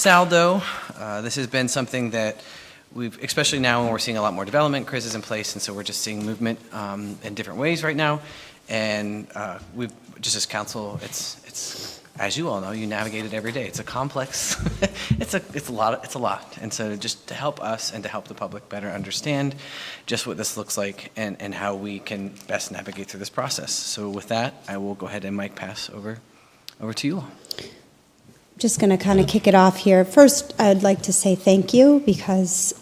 Saldo. This has been something that we've, especially now when we're seeing a lot more development, Chris is in place, and so we're just seeing movement in different ways right now. And we've, just as council, it's as you all know, you navigate it every day. It's a complex, it's a lot. And so just to help us and to help the public better understand just what this looks like and how we can best navigate through this process. So with that, I will go ahead and pass over to you all. Just going to kind of kick it off here. First, I'd like to say thank you because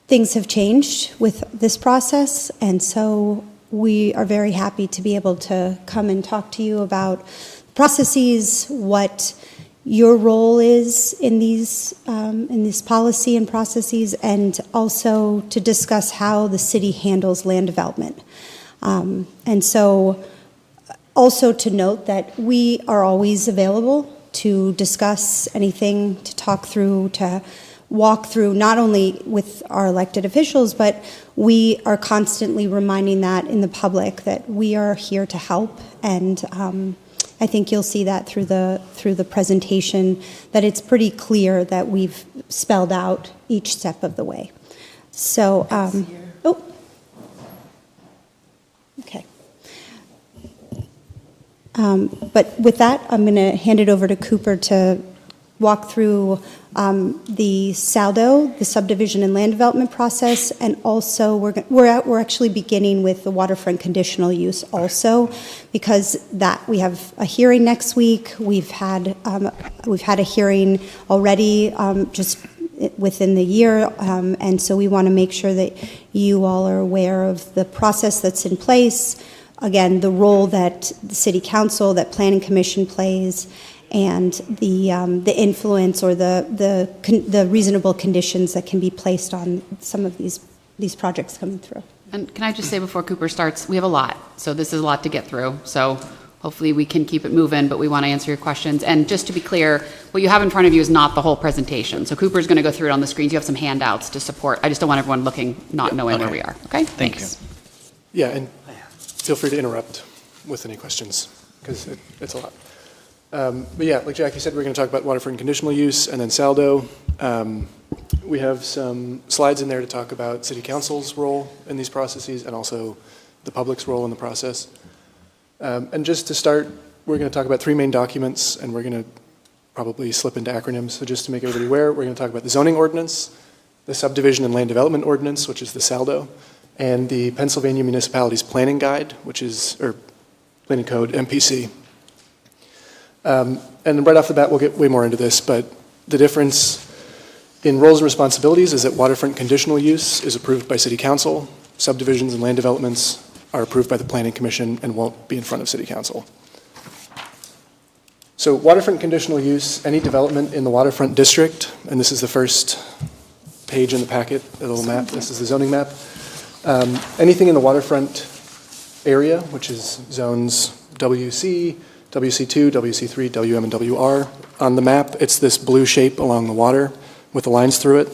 things have changed with this process, and so we are very happy to be able to come and talk to you about processes, what your role is in these in this policy and processes, and also to discuss how the city handles land development. And so also to note that we are always available to discuss anything, to talk through, to walk through, not only with our elected officials, but we are constantly reminding that in the public that we are here to help. And I think you'll see that through the presentation, that it's pretty clear that we've spelled out each step of the way. So, okay. But with that, I'm going to hand it over to Cooper to walk through the Saldo, the subdivision and land development process, and also we're actually beginning with the waterfront conditional use also, because that we have a hearing next week. We've had a hearing already just within the year, and so we want to make sure that you all are aware of the process that's in place. Again, the role that the City Council, that Planning Commission plays, and the influence or the reasonable conditions that can be placed on some of these projects coming through. And can I just say before Cooper starts, we have a lot, so this is a lot to get through. So hopefully we can keep it moving, but we want to answer your questions. And just to be clear, what you have in front of you is not the whole presentation. So Cooper's going to go through it on the screens. You have some handouts to support. I just don't want everyone looking, not knowing where we are. Okay? Thanks. Yeah, and feel free to interrupt with any questions, because it's a lot. But yeah, like Jackie said, we're going to talk about waterfront conditional use and then Saldo. We have some slides in there to talk about City Council's role in these processes and also the public's role in the process. And just to start, we're going to talk about three main documents, and we're going to probably slip into acronyms. So just to make everybody aware, we're going to talk about the zoning ordinance, the subdivision and land development ordinance, which is the Saldo, and the Pennsylvania Municipalities Planning Guide, which is, or Planning Code, MPC. And right off the bat, we'll get way more into this, but the difference in roles and responsibilities is that waterfront conditional use is approved by City Council. Subdivisions and land developments are approved by the Planning Commission and won't be in front of City Council. So waterfront conditional use, any development in the waterfront district, and this is the first page in the packet, the little map, this is the zoning map. Anything in the waterfront area, which is zones WC, WC2, WC3, WM, and WR. On the map, it's this blue shape along the water with the lines through it.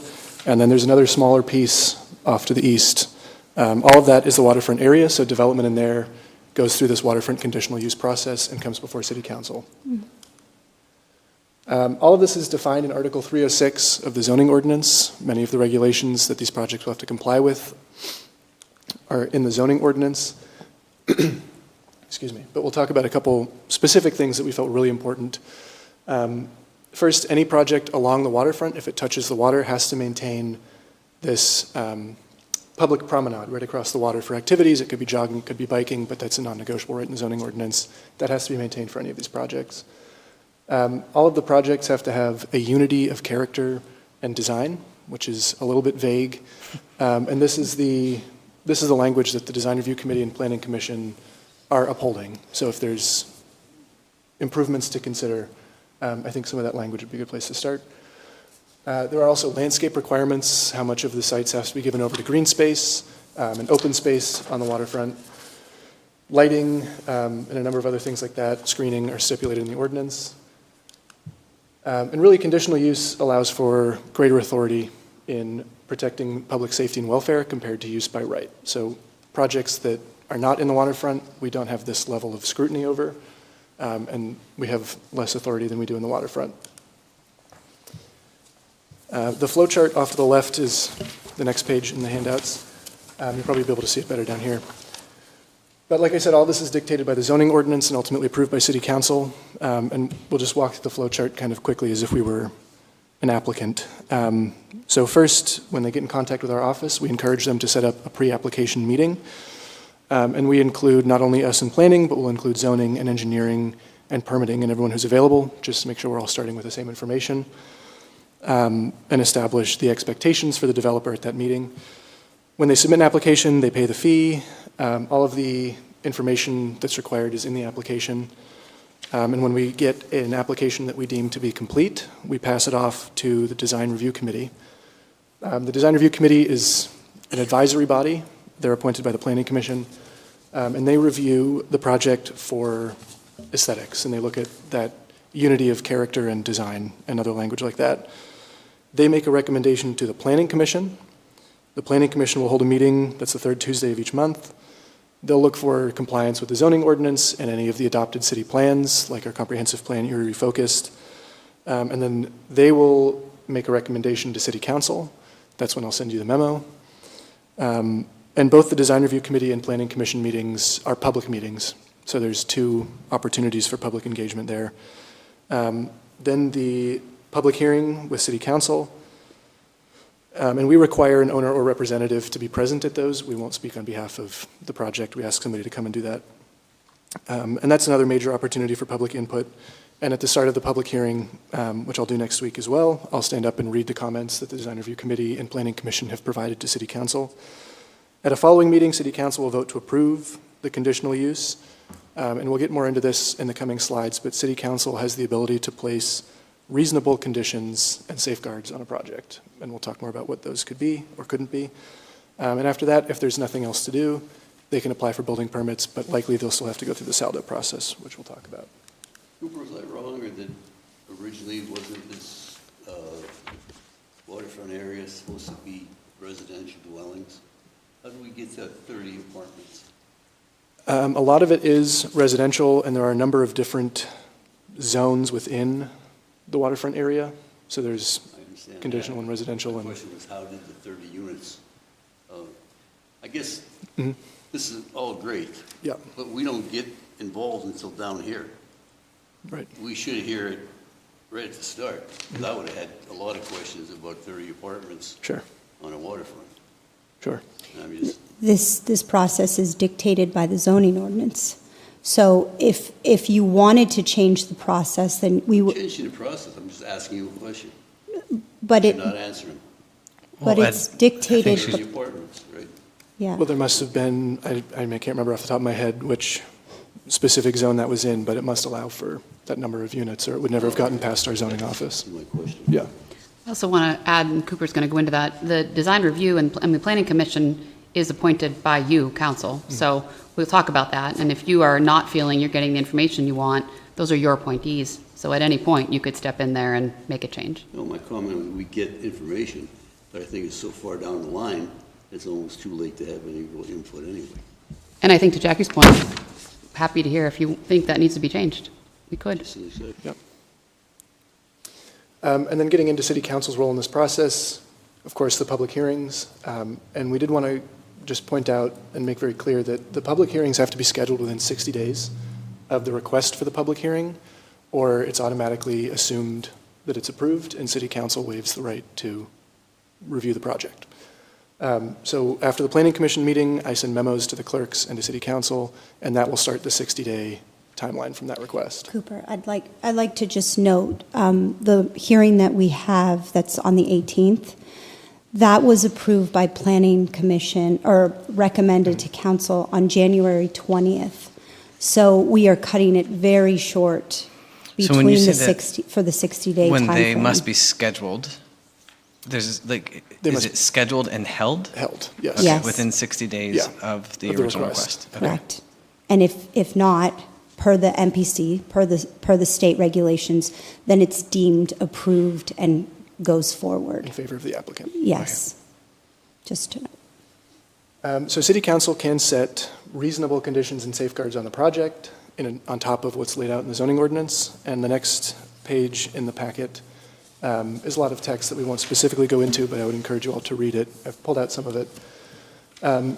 And then there's another smaller piece off to the east. All of that is the waterfront area, so development in there goes through this waterfront conditional use process and comes before City Council. All of this is defined in Article 306 of the zoning ordinance. Many of the regulations that these projects will have to comply with are in the zoning ordinance. Excuse me, but we'll talk about a couple specific things that we felt were really important. First, any project along the waterfront, if it touches the water, has to maintain this public promenade right across the water for activities. It could be jogging, it could be biking, but that's a non-negotiable right in the zoning ordinance. That has to be maintained for any of these projects. All of the projects have to have a unity of character and design, which is a little bit vague. And this is the language that the Design Review Committee and Planning Commission are upholding. So if there's improvements to consider, I think some of that language would be a good place to start. There are also landscape requirements, how much of the sites has to be given over to green space and open space on the waterfront. Lighting and a number of other things like that, screening, are stipulated in the ordinance. And really, conditional use allows for greater authority in protecting public safety and welfare compared to use by right. So projects that are not in the waterfront, we don't have this level of scrutiny over, and we have less authority than we do in the waterfront. The flow chart off to the left is the next page in the handouts. You'll probably be able to see it better down here. But like I said, all this is dictated by the zoning ordinance and ultimately approved by City Council. And we'll just walk through the flow chart kind of quickly as if we were an applicant. So first, when they get in contact with our office, we encourage them to set up a pre-application meeting. And we include not only us in planning, but we'll include zoning and engineering and permitting and everyone who's available, just to make sure we're all starting with the same information, and establish the expectations for the developer at that meeting. When they submit an application, they pay the fee. All of the information that's required is in the application. And when we get an application that we deem to be complete, we pass it off to the Design Review Committee. The Design Review Committee is an advisory body. They're appointed by the Planning Commission, and they review the project for aesthetics, and they look at that unity of character and design and other language like that. They make a recommendation to the Planning Commission. The Planning Commission will hold a meeting that's the third Tuesday of each month. They'll look for compliance with the zoning ordinance and any of the adopted city plans, like our comprehensive plan, Erie Refocused. And then they will make a recommendation to City Council. That's when I'll send you the memo. And both the Design Review Committee and Planning Commission meetings are public meetings. So there's 2 opportunities for public engagement there. Then the public hearing with City Council. And we require an owner or representative to be present at those. We won't speak on behalf of the project. We ask somebody to come and do that. And that's another major opportunity for public input. And at the start of the public hearing, which I'll do next week as well, I'll stand up and read the comments that the Design Review Committee and Planning Commission have provided to City Council. At a following meeting, City Council will vote to approve the conditional use. And we'll get more into this in the coming slides, but City Council has the ability to place reasonable conditions and safeguards on a project. And we'll talk more about what those could be or couldn't be. And after that, if there's nothing else to do, they can apply for building permits, but likely they'll still have to go through the SALDO process, which we'll talk about. Cooper, was I wrong, or that originally wasn't this waterfront area supposed to be residential dwellings? How do we get to 30 apartments? A lot of it is residential, and there are a number of different zones within the waterfront area. So there's I understand conditional that. and residential. My And question was, how did the 30 units, I guess Mhm. this is all great, Yeah, but we don't get involved until down here. right. We should hear it right at the start, because I would have had a lot of questions about 30 apartments Sure, on a waterfront. sure. And I'm just, This process is dictated by the zoning ordinance. So if you wanted to change the process, then we would, changing the process, I'm just asking you a question. but You're it, not answering. but Well, it's I think dictated, she's- 30 apartments, right? yeah. Well, there must have been, I can't remember off the top of my head which specific zone that was in, but it must allow for that number of units, or it would never have gotten past our zoning office. That's my question. Yeah, I also want to add, and Cooper's going to go into that, the design review and the planning commission is appointed by you, council. So we'll talk about that. And if you are not feeling you're getting the information you want, those are your appointees. So at any point, you could step in there and make a change. No, my comment was we get information, but I think it's so far down the line, it's almost too late to have any real input anyway. And I think to Jackie's point, happy to hear if you think that needs to be changed. We could. Just as I said. yeah. And then getting into City Council's role in this process, of course, the public hearings. And we did want to just point out and make very clear that the public hearings have to be scheduled within 60 days of the request for the public hearing, or it's automatically assumed that it's approved, and City Council waives the right to review the project. So after the Planning Commission meeting, I send memos to the clerks and to City Council, and that will start the 60-day timeline from that request. Cooper, I'd like to just note, the hearing that we have that's on the 18th, that was approved by Planning Commission, or recommended to council on January 20th. So we are cutting it very short So when between you the say that 60, for the 60-day timeframe. When they must be scheduled, there's like, They is must- it scheduled and held? Held, yes. Okay, Yes. within 60 days Yeah, of the of the original request. request. Okay. Correct. And if not, per the MPC, per the state regulations, then it's deemed approved and goes In forward. favor of the applicant. Yes. Just to, So City Council can set reasonable conditions and safeguards on the project on top of what's laid out in the zoning ordinance. And the next page in the packet There's a lot of text that we won't specifically go into, but I would encourage you all to read it. I've pulled out some of it.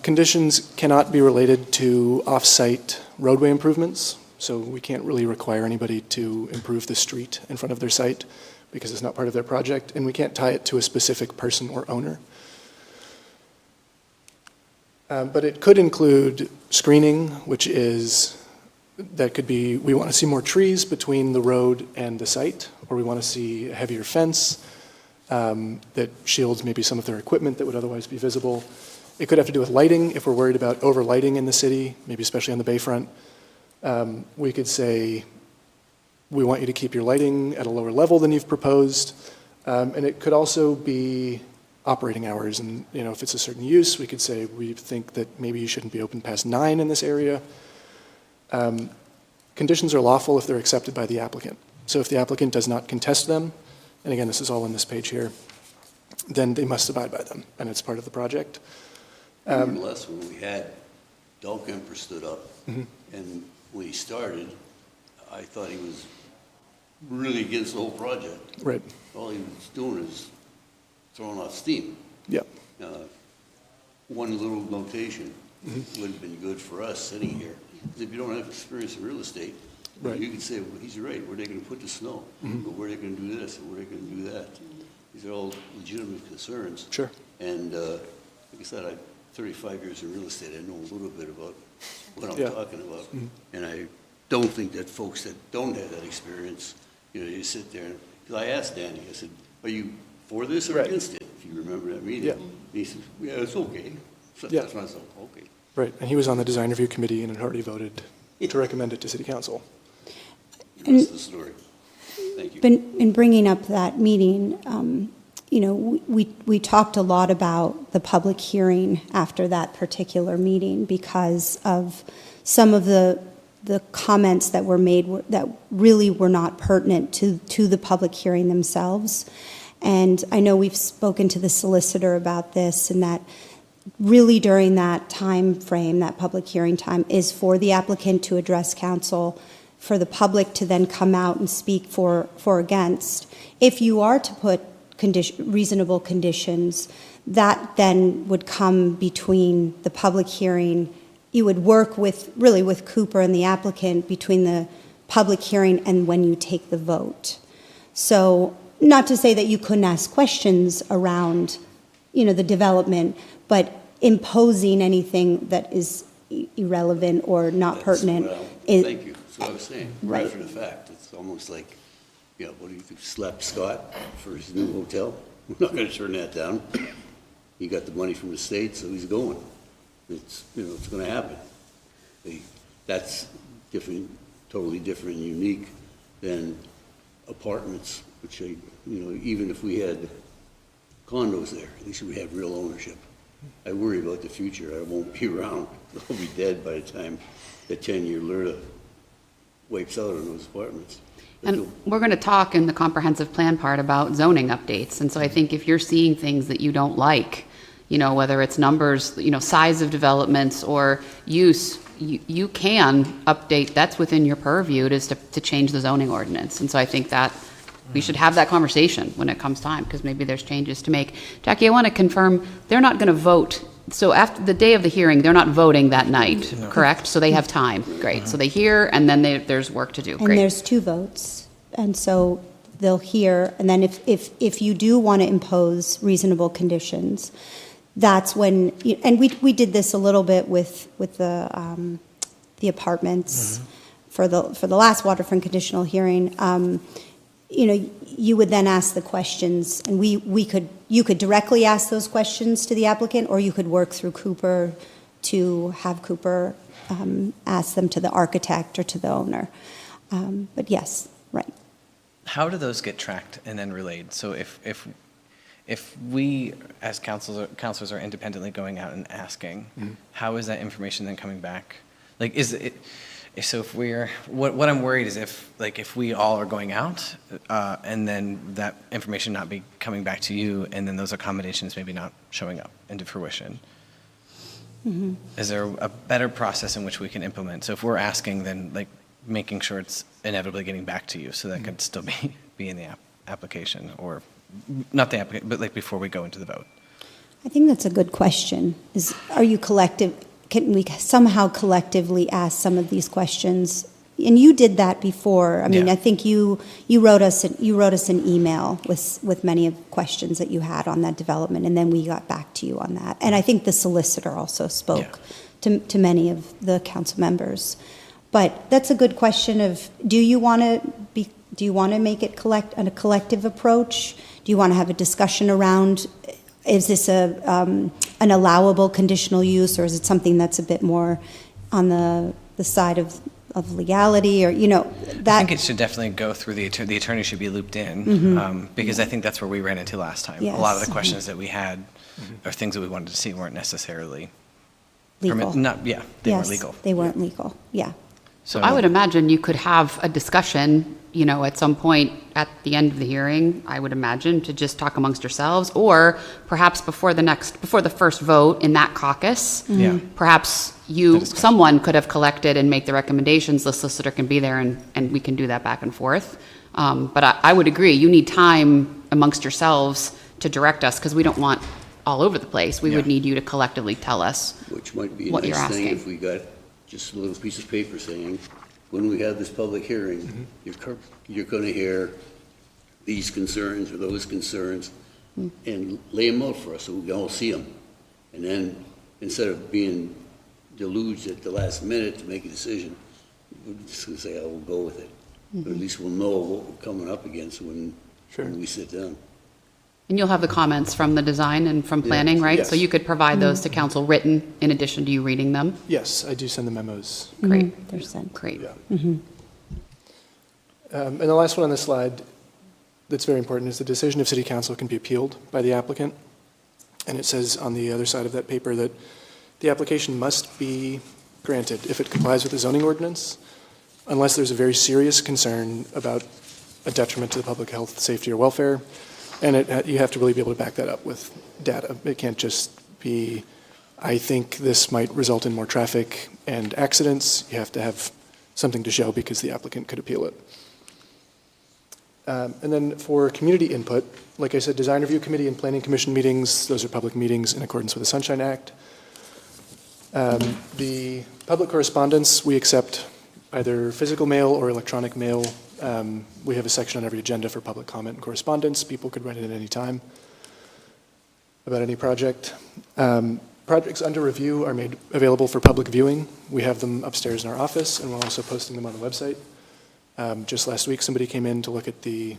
Conditions cannot be related to off-site roadway improvements, so we can't really require anybody to improve the street in front of their site because it's not part of their project, and we can't tie it to a specific person or owner. But it could include screening, that could be, we want to see more trees between the road and the site, or we want to see a heavier fence that shields maybe some of their equipment that would otherwise be visible. It could have to do with lighting, if we're worried about over-lighting in the city, maybe especially on the bayfront. We could say, we want you to keep your lighting at a lower level than you've proposed. And it could also be operating hours, and if it's a certain use, we could say, we think that maybe you shouldn't be open past 9 in this area. Conditions are lawful if they're accepted by the applicant. So if the applicant does not contest them, and again, this is all on this page here, then they must abide by them, and it's part of the project. Nonetheless, when we had Dahlkemper stood up, and when he started, I thought he was really against the whole project. Right. All he was doing is throwing off steam. Yep. One little notation would have been good for us sitting here. Because if you don't have experience in real estate, Right. you can say, well, he's right, where are they going to put the snow? Or where are they going to do this, or where are they going to do that? These are all legitimate concerns. Sure. And like I said, I'm 35 years in real estate. I know a little bit about what I'm Yeah. talking about. And I don't think that folks that don't have that experience, you sit there, because I asked Danny, I said, are you for this or Right. against it? If you remember that meeting. Yeah. And he said, yeah, it's okay. So Yeah. that's when I said, okay. Right, and he was on the design review committee and had already voted to recommend it to city council. The rest of the story. Thank you. In bringing up that meeting, we talked a lot about the public hearing after that particular meeting because of some of the comments that were made that really were not pertinent to the public hearing themselves. And I know we've spoken to the solicitor about this, and that really during that time frame, that public hearing time, is for the applicant to address council, for the public to then come out and speak for or against. If you are to put reasonable conditions, that then would come between the public hearing. You would work with Cooper and the applicant between the public hearing and when you take the vote. So not to say that you couldn't ask questions around, the development, but imposing anything that is irrelevant or not pertinent. Thank you. That's what I was saying. Right. After the fact, it's almost like, what do you think, slap Scott for his new hotel? We're not going to turn that down. He got the money from the state, so he's going. It's going to happen. That's different, totally different and unique than apartments, which, even if we had condos there, at least we have real ownership. I worry about the future. I won't be around. I'll be dead by the time the 10-year LRTA wipes out on those apartments. And we're going to talk in the comprehensive plan part about zoning updates. And so I think if you're seeing things that you don't like, whether it's numbers, size of developments or use, you can update. That's within your purview. It is to change the zoning ordinance. And so I think that we should have that conversation when it comes time, because maybe there's changes to make. Jackie, I want to confirm, they're not going to vote. So after the day of the hearing, they're not voting that night, correct? So they have time. Great. So they hear, and then there's work to do. And Great. there's 2 votes, and so they'll hear, and then if you do want to impose reasonable conditions, that's when, and we did this a little bit with the apartments for the last waterfront conditional hearing. You would then ask the questions, and you could directly ask those questions to the applicant, or you could work through Cooper to have Cooper ask them to the architect or to the owner. But yes, right. How do those get tracked and then relayed? So if we, as counselors are independently going out and asking, how is that information then coming back? Like, is it, so if we're, what I'm worried is if we all are going out and then that information not be coming back to you, and then those accommodations maybe not showing up into fruition. Is there a better process in which we can implement? So if we're asking, then making sure it's inevitably getting back to you, so that could still be in the application, or not the application, but like before we go into the vote? I think that's a good question. Are you collective, can we somehow collectively ask some of these questions? And you did that before. I mean, Yeah. I think you wrote us an email with many of questions that you had on that development, and then we got back to you on that. And I think the solicitor also spoke to many of the council members. But that's a good question of, do you want to make it a collective approach? Do you want to have a discussion around, is this an allowable conditional use, or is it something that's a bit more on the side of legality, or, I that? think it should definitely go through the attorney should be looped in, because I think that's where we ran into last time. A lot of the Yes. questions that we had, or things that we wanted to see, weren't necessarily Legal. they weren't legal. They weren't legal, yeah. So I would imagine you could have a discussion, at some point at the end of the hearing, I would imagine, to just talk amongst yourselves, or perhaps before the first vote in that caucus. Yeah. Perhaps someone could have collected and make the recommendations, the solicitor can be there, and we can do that back and forth. But I would agree, you need time amongst yourselves to direct us, because we don't want all over the place. We would Yeah. need you to collectively tell us. Which might be a What you're nice thing asking. if we got just a little piece of paper saying, when we have this public hearing, you're going to hear these concerns or those concerns, and lay them out for us so we can all see them. And then, instead of being deluged at the last minute to make a decision, we're just going to say, oh, we'll go with it. But at least we'll know what we're coming up against when we sit down. And you'll have the comments from the design and from planning, right? So Yes. you could provide those to council written in addition to you reading them? Yes, I do send the memos. Great, They're sent. great. Yeah. And the last one on this slide that's very important is the decision of city council can be appealed by the applicant. And it says on the other side of that paper that the application must be granted if it complies with the zoning ordinance, unless there's a very serious concern about a detriment to the public health, safety, or welfare. And you have to really be able to back that up with data. It can't just be, I think this might result in more traffic and accidents. You have to have something to show because the applicant could appeal it. And then for community input, like I said, design review committee and planning commission meetings, those are public meetings in accordance with the Sunshine Act. The public correspondence, we accept either physical mail or electronic mail. We have a section on every agenda for public comment and correspondence. People could write it at any time about any project. Projects under review are made available for public viewing. We have them upstairs in our office, and we're also posting them on the website. Just last week, somebody came in to look at the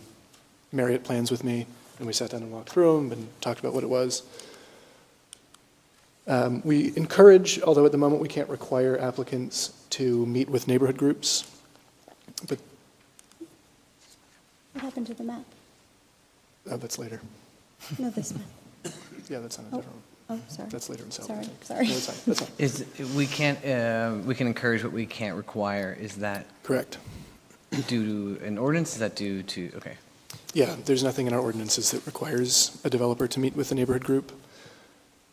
Marriott plans with me, and we sat down and walked through them and talked about what it was. We encourage, although at the moment we can't require applicants to meet with neighborhood groups, but What happened to the map? that's later. No, this map. Yeah, that's on a different one. Oh, sorry. That's later in Salem. Sorry. No, that's fine, that's fine. Is, we can encourage what we can't require. Is that Correct. due to an ordinance? Is that due to, okay. Yeah, there's nothing in our ordinances that requires a developer to meet with a neighborhood group.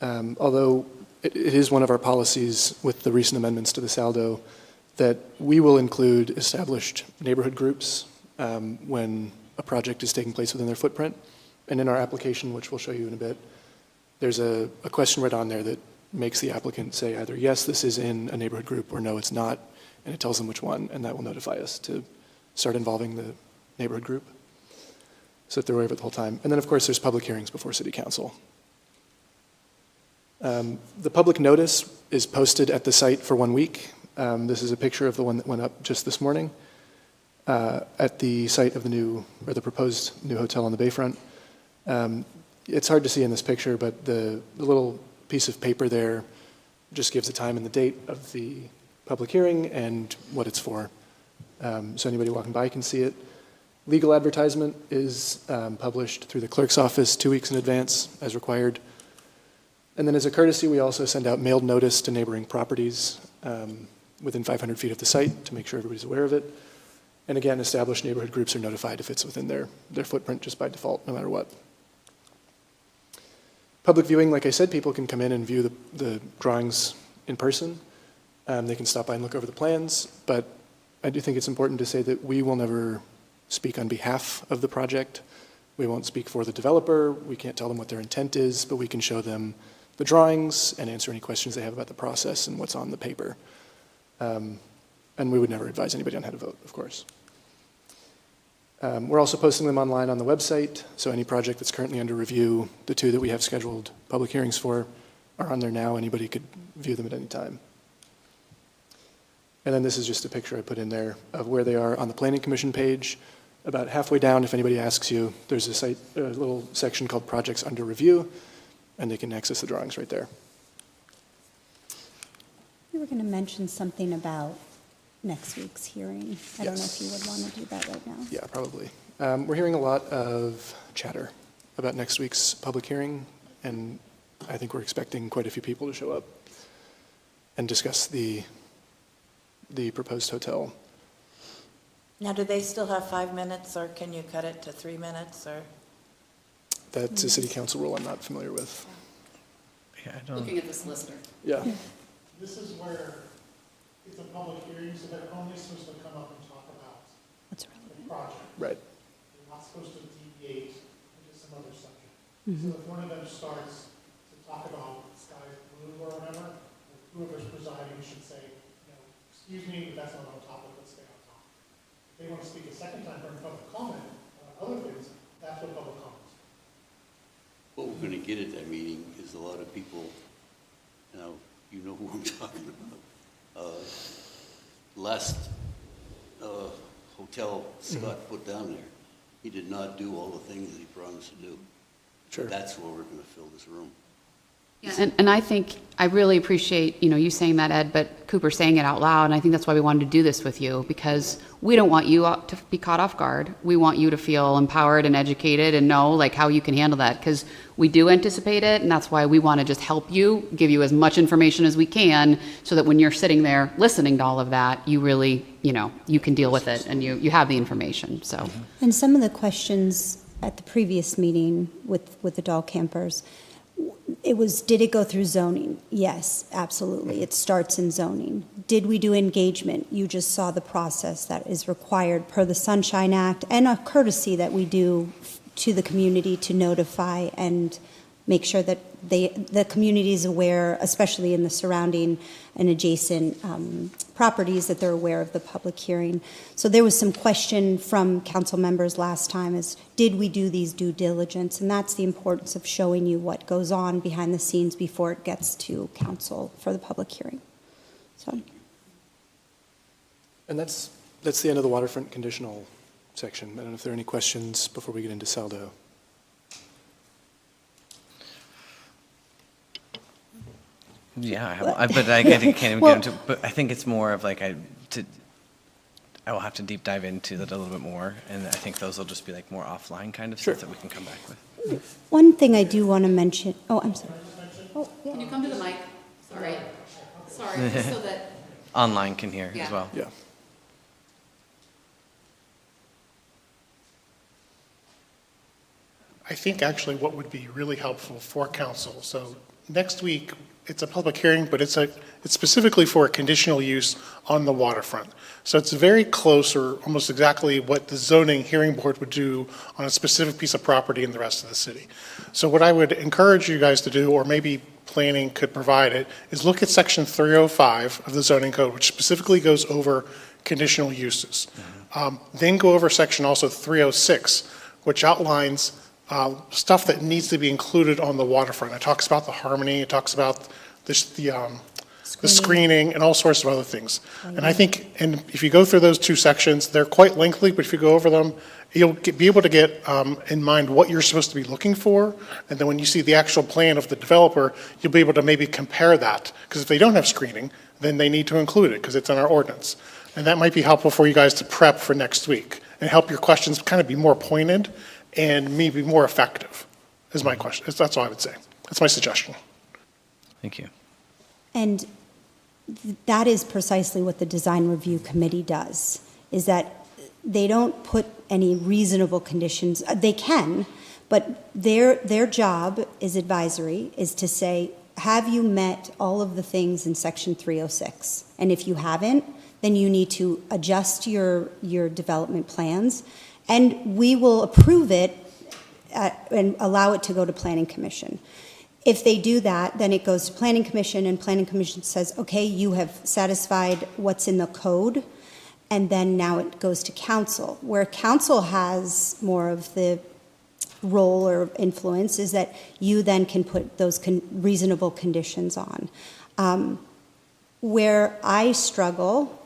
Although it is one of our policies with the recent amendments to the Saldo that we will include established neighborhood groups when a project is taking place within their footprint. And in our application, which we'll show you in a bit, there's a question right on there that makes the applicant say either, yes, this is in a neighborhood group, or no, it's not, and it tells them which one, and that will notify us to start involving the neighborhood group. So that they're aware of it the whole time. And then, of course, there's public hearings before City Council. The public notice is posted at the site for 1 week. This is a picture of the one that went up just this morning at the site of the proposed new hotel on the Bayfront. It's hard to see in this picture, but the little piece of paper there just gives the time and the date of the public hearing and what it's for. So anybody walking by can see it. Legal advertisement is published through the clerk's office 2 weeks in advance as required. And then as a courtesy, we also send out mailed notice to neighboring properties within 500 feet of the site to make sure everybody's aware of it. And again, established neighborhood groups are notified if it's within their footprint just by default, no matter what. Public viewing, like I said, people can come in and view the drawings in person. They can stop by and look over the plans, but I do think it's important to say that we will never speak on behalf of the project. We won't speak for the developer, we can't tell them what their intent is, but we can show them the drawings and answer any questions they have about the process and what's on the paper. And we would never advise anybody on how to vote, of course. We're also posting them online on the website, so any project that's currently under review, the two that we have scheduled public hearings for, are on there now. Anybody could view them at any time. And then this is just a picture I put in there of where they are on the Planning Commission page. About halfway down, if anybody asks you, there's a little section called Projects Under Review, and they can access the drawings right there. You were going to mention something about next week's hearing. I don't know if Yes. you would want to do that right now. Yeah, probably. We're hearing a lot of chatter about next week's public hearing, and I think we're expecting quite a few people to show up and discuss the proposed hotel. Now, do they still have 5 minutes, or can you cut it to 3 minutes, or? That's a city council rule I'm not familiar with. Yeah, I don't. Looking at the solicitor. Yeah, This is where it's a public hearing, so they're only supposed to come up and talk about What's the relevant? project. right. They're not supposed to deviate into some other subject. Mm-hmm. So if one of them starts to talk about sky's blue or whatever, whoever's presiding should say, excuse me, but that's not on topic, let's stay on topic. If they want to speak a second time during public comment on other things, that's what public comment is. What we're gonna get at that meeting is a lot of people, you know who I'm talking about. Last hotel Scott put down there, he did not do all the things that he promised to do. Sure. That's where we're gonna fill this room. And I think, I really appreciate, you saying that, Ed, but Cooper saying it out loud, and I think that's why we wanted to do this with you, because we don't want you to be caught off guard. We want you to feel empowered and educated and know, like, how you can handle that, because we do anticipate it, and that's why we want to just help you, give you as much information as we can, so that when you're sitting there listening to all of that, you really, you can deal with it, and you have the information, so. And some of the questions at the previous meeting with the dog campers, it was, did it go through zoning? Yes, absolutely. It starts in zoning. Did we do engagement? You just saw the process that is required per the Sunshine Act and a courtesy that we do to the community to notify and make sure that the community is aware, especially in the surrounding and adjacent properties, that they're aware of the public hearing. So there was some question from council members last time is, did we do these due diligence? And that's the importance of showing you what goes on behind the scenes before it gets to council for the public hearing. So, And that's the end of the waterfront conditional section. I don't know if there are any questions before we get into Saldo. Yeah, but I can't even Well- get into, but I think it's more of like, I will have to deep dive into that a little bit more, and I think those will just be like more offline kind of Sure. stuff that we can come back with. one thing I do want to mention, I'm sorry. Oh, yeah. Can you come to the mic? Sorry, just so that. Online can hear as Yeah. well. Yeah. I think actually what would be really helpful for council, so next week, it's a public hearing, but it's specifically for a conditional use on the waterfront. So it's very close or almost exactly what the zoning hearing board would do on a specific piece of property in the rest of the city. So what I would encourage you guys to do, or maybe planning could provide it, is look at section 305 of the zoning code, which specifically goes over conditional uses. Then go over section also 306, which outlines stuff that needs to be included on the waterfront. It talks about the harmony, it talks about the screening, and all sorts of other things. And I think, and if you go through those two sections, they're quite lengthy, but if you go over them, you'll be able to get in mind what you're supposed to be looking for. And then when you see the actual plan of the developer, you'll be able to maybe compare that. Because if they don't have screening, then they need to include it, because it's in our ordinance. And that might be helpful for you guys to prep for next week, and help your questions kind of be more pointed and maybe more effective, is my question. That's all I would say. That's my suggestion. Thank you. And that is precisely what the design review committee does, is that they don't put any reasonable conditions. They can, but their job is advisory, is to say, have you met all of the things in section 306? And if you haven't, then you need to adjust your development plans, and we will approve it and allow it to go to Planning Commission. If they do that, then it goes to Planning Commission, and Planning Commission says, okay, you have satisfied what's in the code, and then now it goes to council. Where council has more of the role or influence is that you then can put those reasonable conditions on. Where I struggle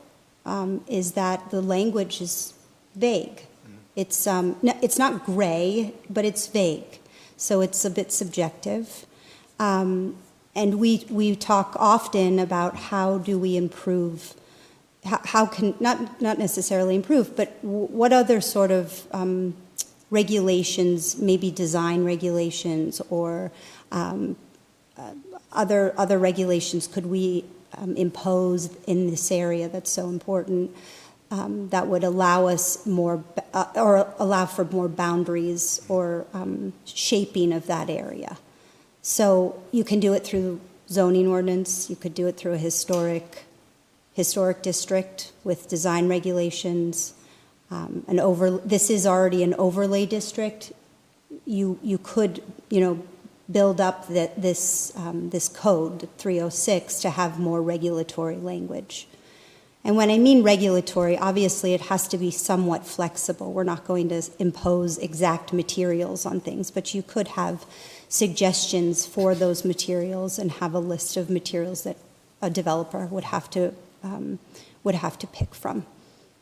is that the language is vague. It's not gray, but it's vague, so it's a bit subjective. And we talk often about how do we improve, how can, not necessarily improve, but what other sort of regulations, maybe design regulations or other regulations could we impose in this area that's so important, that would allow us more, or allow for more boundaries or shaping of that area. So you can do it through zoning ordinance, you could do it through a historic district with design regulations. This is already an overlay district. You could, build up this code 306 to have more regulatory language. And when I mean regulatory, obviously it has to be somewhat flexible. We're not going to impose exact materials on things, but you could have suggestions for those materials and have a list of materials that a developer would have to pick from.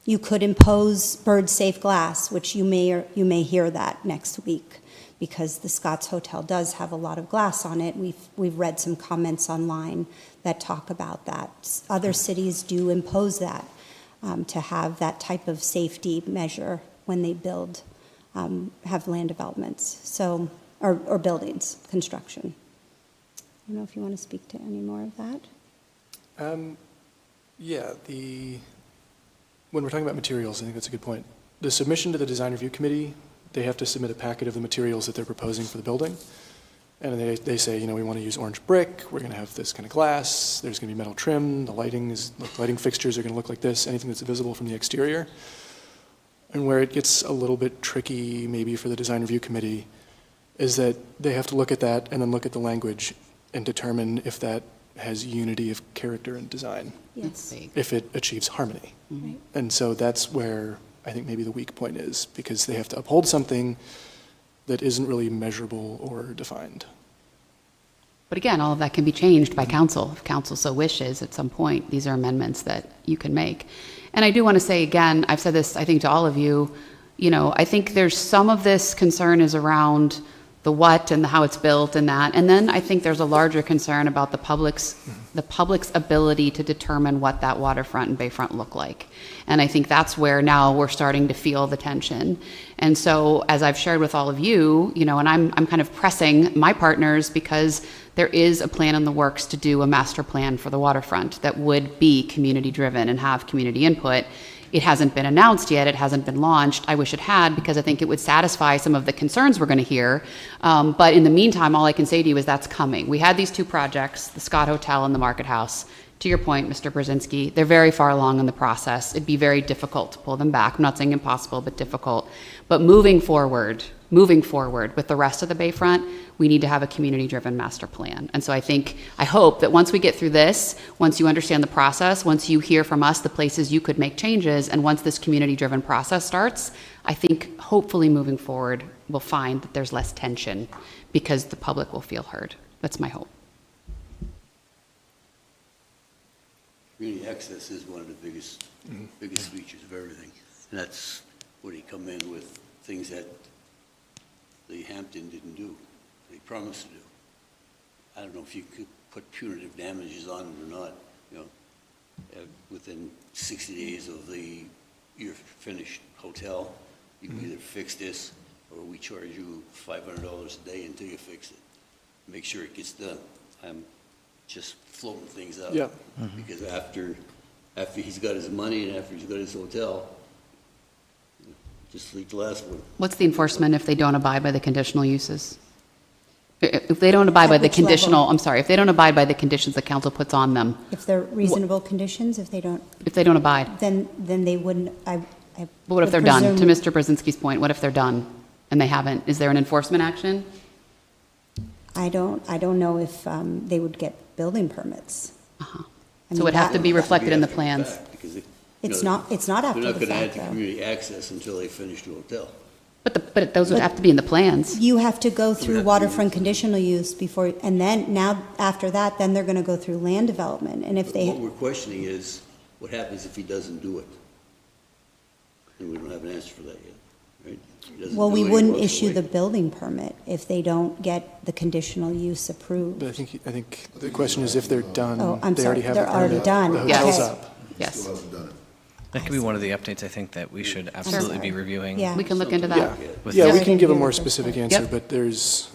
You could impose bird-safe glass, which you may hear that next week, because the Scott's Hotel does have a lot of glass on it. We've read some comments online that talk about that. Other cities do impose that, to have that type of safety measure when they build, have land developments, so, or buildings, construction. I don't know if you want to speak to any more of that. Yeah, when we're talking about materials, I think that's a good point. The submission to the design review committee, they have to submit a packet of the materials that they're proposing for the building. And they say, we want to use orange brick, we're going to have this kind of glass, there's going to be metal trim, the lighting fixtures are going to look like this, anything that's visible from the exterior. And where it gets a little bit tricky, maybe for the design review committee, is that they have to look at that and then look at the language and determine if that has unity of character and design, Yes. if it achieves harmony. Right. And so that's where I think maybe the weak point is, because they have to uphold something that isn't really measurable or defined. But again, all of that can be changed by council. If council so wishes at some point, these are amendments that you can make. And I do want to say again, I've said this, I think, to all of you, I think there's some of this concern is around the what and the how it's built and that. And then I think there's a larger concern about the public's ability to determine what that waterfront and bayfront look like. And I think that's where now we're starting to feel the tension. And so as I've shared with all of you, and I'm kind of pressing my partners, because there is a plan in the works to do a master plan for the waterfront that would be community driven and have community input. It hasn't been announced yet. It hasn't been launched. I wish it had, because I think it would satisfy some of the concerns we're going to hear. But in the meantime, all I can say to you is that's coming. We had these two projects, the Scott Hotel and the Market House. To your point, Mr. Brzezinski, they're very far along in the process. It'd be very difficult to pull them back. I'm not saying impossible, but difficult. But moving forward with the rest of the Bayfront, we need to have a community-driven master plan. And so I hope that once we get through this, once you understand the process, once you hear from us the places you could make changes, and once this community-driven process starts, I think hopefully moving forward, we'll find that there's less tension because the public will feel heard. That's my hope. Community access is one of the biggest features of everything. And that's where they come in with things that the Hampton didn't do, they promised to do. I don't know if you could put punitive damages on it or not, within 60 days of your finished hotel, you can either fix this, or we charge you $500 a day until you fix it. Make sure it gets done. I'm just floating things out. Yeah. Because after he's got his money and after he's got his hotel, just like the last one. What's the enforcement if they don't abide by the conditional uses? If they don't abide by At the which level? if they don't abide by the conditions the council puts on them, If they're reasonable conditions, if they don't, abide, then they wouldn't, I but what if would they're done? To presume- Mr. Brzezinski's point, what if they're done? and they haven't. Is there an enforcement action? I don't know if they would get building permits. I So mean, it would have to that- be reflected in the After plans. fact, because it- It's you know, not after the They're not going to add fact, to though. community access until they finish the hotel. But those would have to be in the plans. You have to go through have to waterfront use- conditional use before, and then, now, after that, then they're gonna go through land development, and if But they, what we're questioning is, what happens if he doesn't do it? And we don't have an answer for that yet, right? He doesn't well, do we it, he wouldn't walks issue away. the building permit if they don't get the conditional use approved. But I think the question is if they're done, Oh, I'm they already sorry, have the they're already permit, done. the Yes. hotel's Okay. up. Yes, That could be one of the updates I think that we should absolutely be sorry. reviewing. Yeah. we can look into Yeah, that. With yeah, the- we can give a Yeah. more specific answer, Yep. but there's,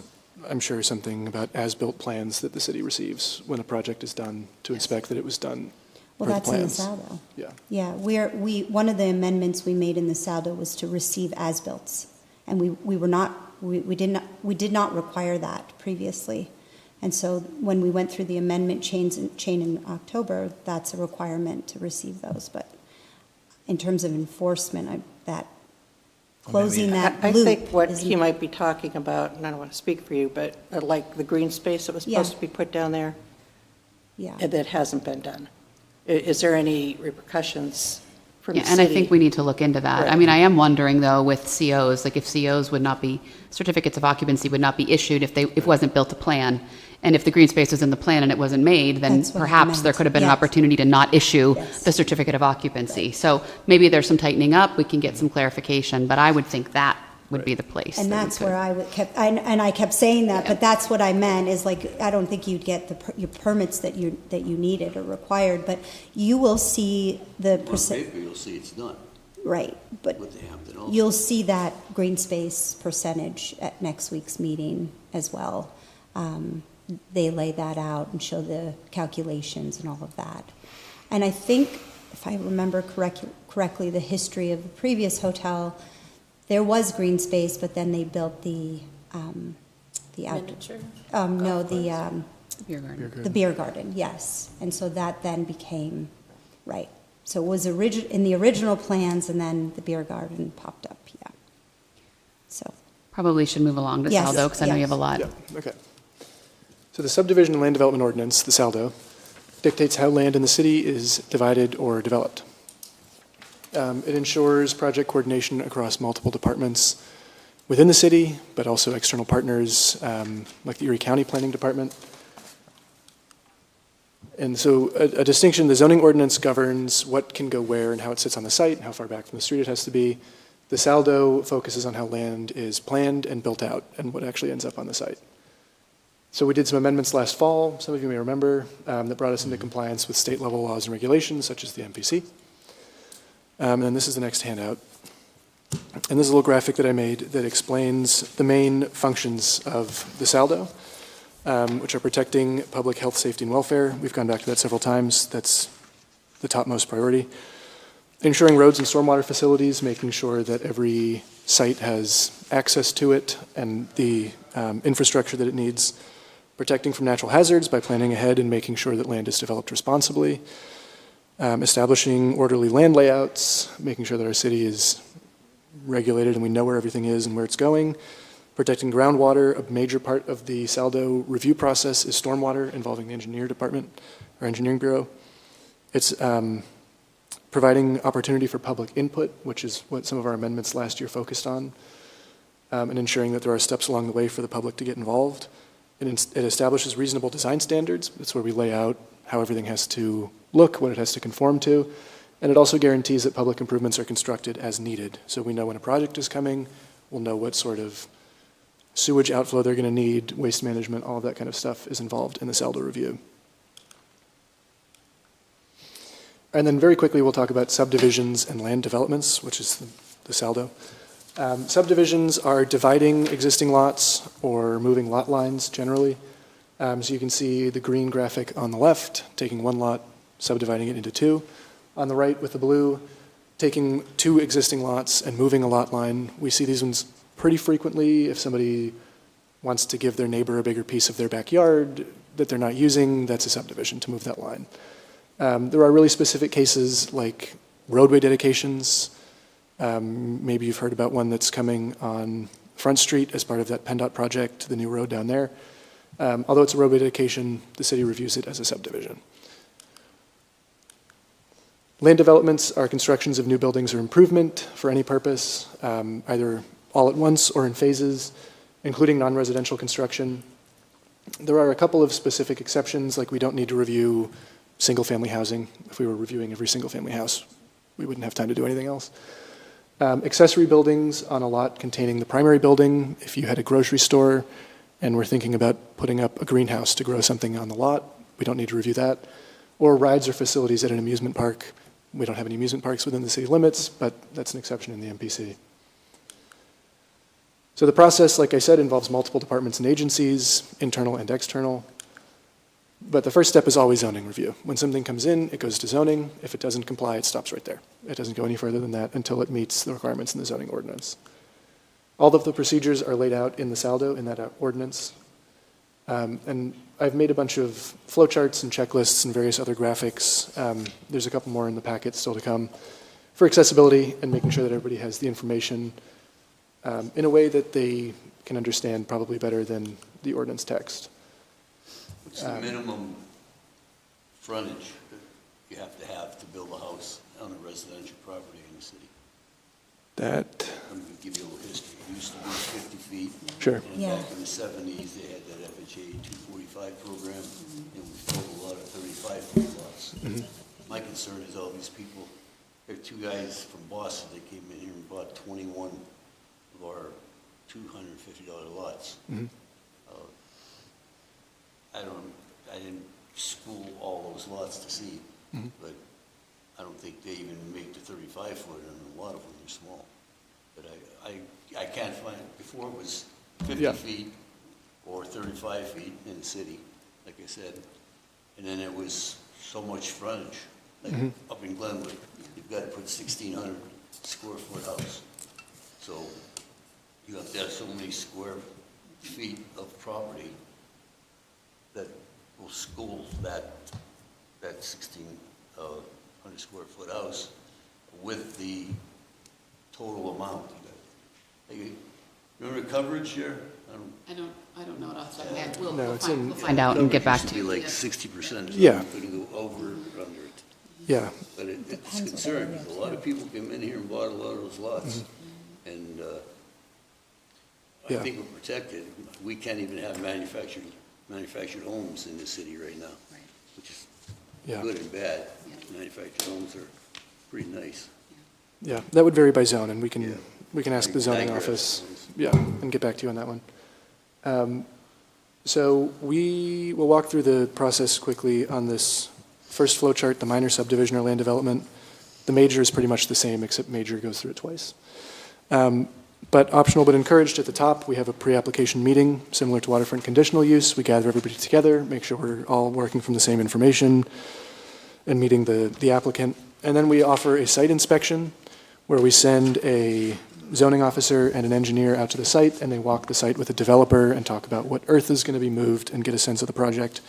I'm sure, something about as-built plans that the city receives when a project is done to inspect that it was done Well, per the that's in the plans. saldo. Yeah. Yeah, one of the amendments we made in the saldo was to receive as-bills. And we were not, we did not require that previously. And so when we went through the amendment chain in October, that's a requirement to receive those. But in terms of enforcement, closing that I loop. think what is- he might be talking about, and I don't want to speak for you, but like the green space that was supposed Yeah. to be put down there, Yeah. and that hasn't been done. Is there any repercussions from the Yeah, city? and I think we need to look into that. I Right. mean, I am wondering, though, with COs, like if COs would not be, certificates of occupancy would not be issued if it wasn't built to plan. And if the green space was in the plan and it wasn't made, then That's what I perhaps there meant. could have been an Yes. opportunity to not issue Yes. the certificate of occupancy. So maybe there's some tightening up, we can get some clarification, but I would think that would be the place. And that we that's could- where I kept saying that, but that's what I meant, is like, I don't think you'd get your permits that you needed or required, but you will see the On percent, paper, you'll see it's done right, but with the Hampton also. you'll see that green space percentage at next week's meeting as well. They lay that out and show the calculations and all of that. And I think, if I remember correctly, the history of the previous hotel, there was green space, but then they built the out, Miniature? no, the, Beer garden. the beer garden, yes. And so that then became, right. So it was in the original plans, and then the beer garden popped up, yeah. So, Probably should move along to Yes, Saldo, because I know you yes. have a lot. Yeah, okay. So the subdivision and land development ordinance, the SALDO, dictates how land in the city is divided or developed. It ensures project coordination across multiple departments within the city, but also external partners like the Erie County Planning Department. And so a distinction, the zoning ordinance governs what can go where and how it sits on the site, and how far back from the street it has to be. The SALDO focuses on how land is planned and built out and what actually ends up on the site. So we did some amendments last fall, some of you may remember, that brought us into compliance with state level laws and regulations such as the MPC. And then this is the next handout. And this is a little graphic that I made that explains the main functions of the SALDO, which are protecting public health, safety, and welfare. We've gone back to that several times. That's the topmost priority. Ensuring roads and stormwater facilities, making sure that every site has access to it and the infrastructure that it needs. Protecting from natural hazards by planning ahead and making sure that land is developed responsibly. Establishing orderly land layouts, making sure that our city is regulated and we know where everything is and where it's going. Protecting groundwater, a major part of the SALDO review process is stormwater involving the engineer department or engineering bureau. It's providing opportunity for public input, which is what some of our amendments last year focused on, and ensuring that there are steps along the way for the public to get involved. It establishes reasonable design standards. That's where we lay out how everything has to look, what it has to conform to. And it also guarantees that public improvements are constructed as needed. So we know when a project is coming, we'll know what sort of sewage outflow they're going to need, waste management, all of that kind of stuff is involved in the SALDO review. And then very quickly, we'll talk about subdivisions and land developments, which is the SALDO. Subdivisions are dividing existing lots or moving lot lines generally. So you can see the green graphic on the left, taking one lot, subdividing it into two. On the right with the blue, taking two existing lots and moving a lot line. We see these ones pretty frequently. If somebody wants to give their neighbor a bigger piece of their backyard that they're not using, that's a subdivision to move that line. There are really specific cases like roadway dedications. Maybe you've heard about one that's coming on Front Street as part of that PennDOT project, the new road down there. Although it's a roadway dedication, the city reviews it as a subdivision. Land developments are constructions of new buildings or improvement for any purpose, either all at once or in phases, including non-residential construction. There are a couple of specific exceptions, like we don't need to review single-family housing. If we were reviewing every single-family house, we wouldn't have time to do anything else. Accessory buildings on a lot containing the primary building, if you had a grocery store and we're thinking about putting up a greenhouse to grow something on the lot, we don't need to review that. Or rides or facilities at an amusement park. We don't have any amusement parks within the city limits, but that's an exception in the MPC. So the process, like I said, involves multiple departments and agencies, internal and external. But the first step is always zoning review. When something comes in, it goes to zoning. If it doesn't comply, it stops right there. It doesn't go any further than that until it meets the requirements in the zoning ordinance. All of the procedures are laid out in the saldo, in that ordinance. And I've made a bunch of flowcharts and checklists and various other graphics. There's a couple more in the packet still to come for accessibility and making sure that everybody has the information in a way that they can understand probably better than the ordinance text. What's the minimum frontage that you have to build a house on a residential property in the city? That, I'm going to give you a little history. It used to be 50 feet. sure. And Yeah. back in the 70s, they had that FHA 245 program, and we filled a lot of 35-foot lots. My concern is all these people, there are two guys from Boston that came in here and bought 21 of our $250 lots. I didn't school all those lots to see, but I don't think they even make the 35-foot, and a lot of them are small. But I can't find, before it was 50 Yeah. feet or 35 feet in the city, like I said, and then it was so much frontage, like up in Glenwood, you've got to put 1,600 square foot house. So you have to have so many square feet of property that will school that 1,600 square foot house with the total amount. You remember the coverage here? I don't know it off the top of my head. No, it's in- We'll find out and get back to Coverage you. used to be like 60%. Yeah. You couldn't go over or under it. Yeah, But it's concerned, because a lot of people came in here and bought a lot of those lots. And I Yeah. think we're protected. We can't even have manufactured homes in the city right now, which is yeah, good and bad. Manufactured homes are pretty nice. yeah. That would vary by zone, and we Yeah. can ask the zoning Digress. office, yeah, and get back to you on that one. So we will walk through the process quickly on this first flow chart, the minor subdivision or land development. The major is pretty much the same, except major goes through it twice. But optional but encouraged at the top, we have a pre-application meeting similar to waterfront conditional use. We gather everybody together, make sure we're all working from the same information and meeting the applicant. And then we offer a site inspection where we send a zoning officer and an engineer out to the site, and they walk the site with a developer and talk about what earth is going to be moved and get a sense of the project.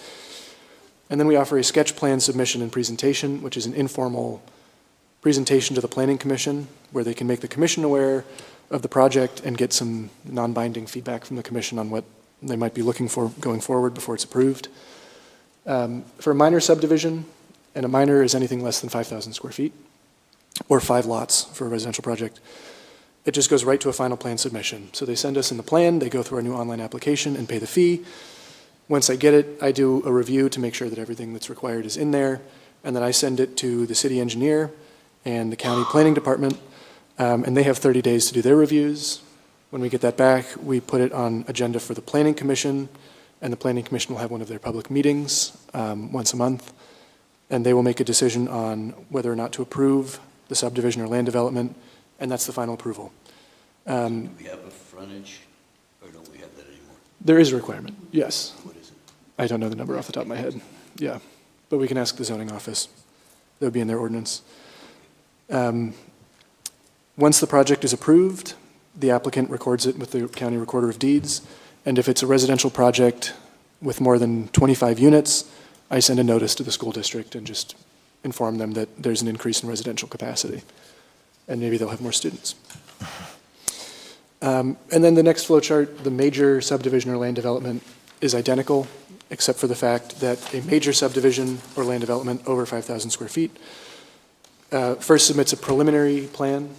And then we offer a sketch plan submission and presentation, which is an informal presentation to the Planning Commission, where they can make the commission aware of the project and get some non-binding feedback from the commission on what they might be looking for going forward before it's approved. For a minor subdivision, and a minor is anything less than 5,000 square feet, or 5 lots for a residential project, it just goes right to a final plan submission. So they send us in the plan, they go through our new online application and pay the fee. Once I get it, I do a review to make sure that everything that's required is in there, and then I send it to the city engineer and the county planning department, and they have 30 days to do their reviews. When we get that back, we put it on agenda for the Planning Commission, and the Planning Commission will have one of their public meetings once a month, and they will make a decision on whether or not to approve the subdivision or land development, and that's the final approval. Do we have a frontage, or don't we have that anymore? There is a requirement, yes. What is it? I don't know the number off the top of my head. Yeah, but we can ask the zoning office. That would be in their ordinance. Once the project is approved, the applicant records it with the county recorder of deeds, and if it's a residential project with more than 25 units, I send a notice to the school district and just inform them that there's an increase in residential capacity, and maybe they'll have more students. And then the next flow chart, the major subdivision or land development is identical, except for the fact that a major subdivision or land development over 5,000 square feet first submits a preliminary plan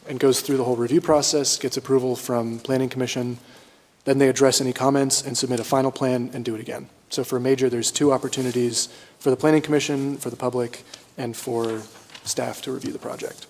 and goes through the whole review process, gets approval from Planning Commission, then they address any comments and submit a final plan and do it again. So for a major, there's 2 opportunities for the Planning Commission, for the public, and for staff to review the project.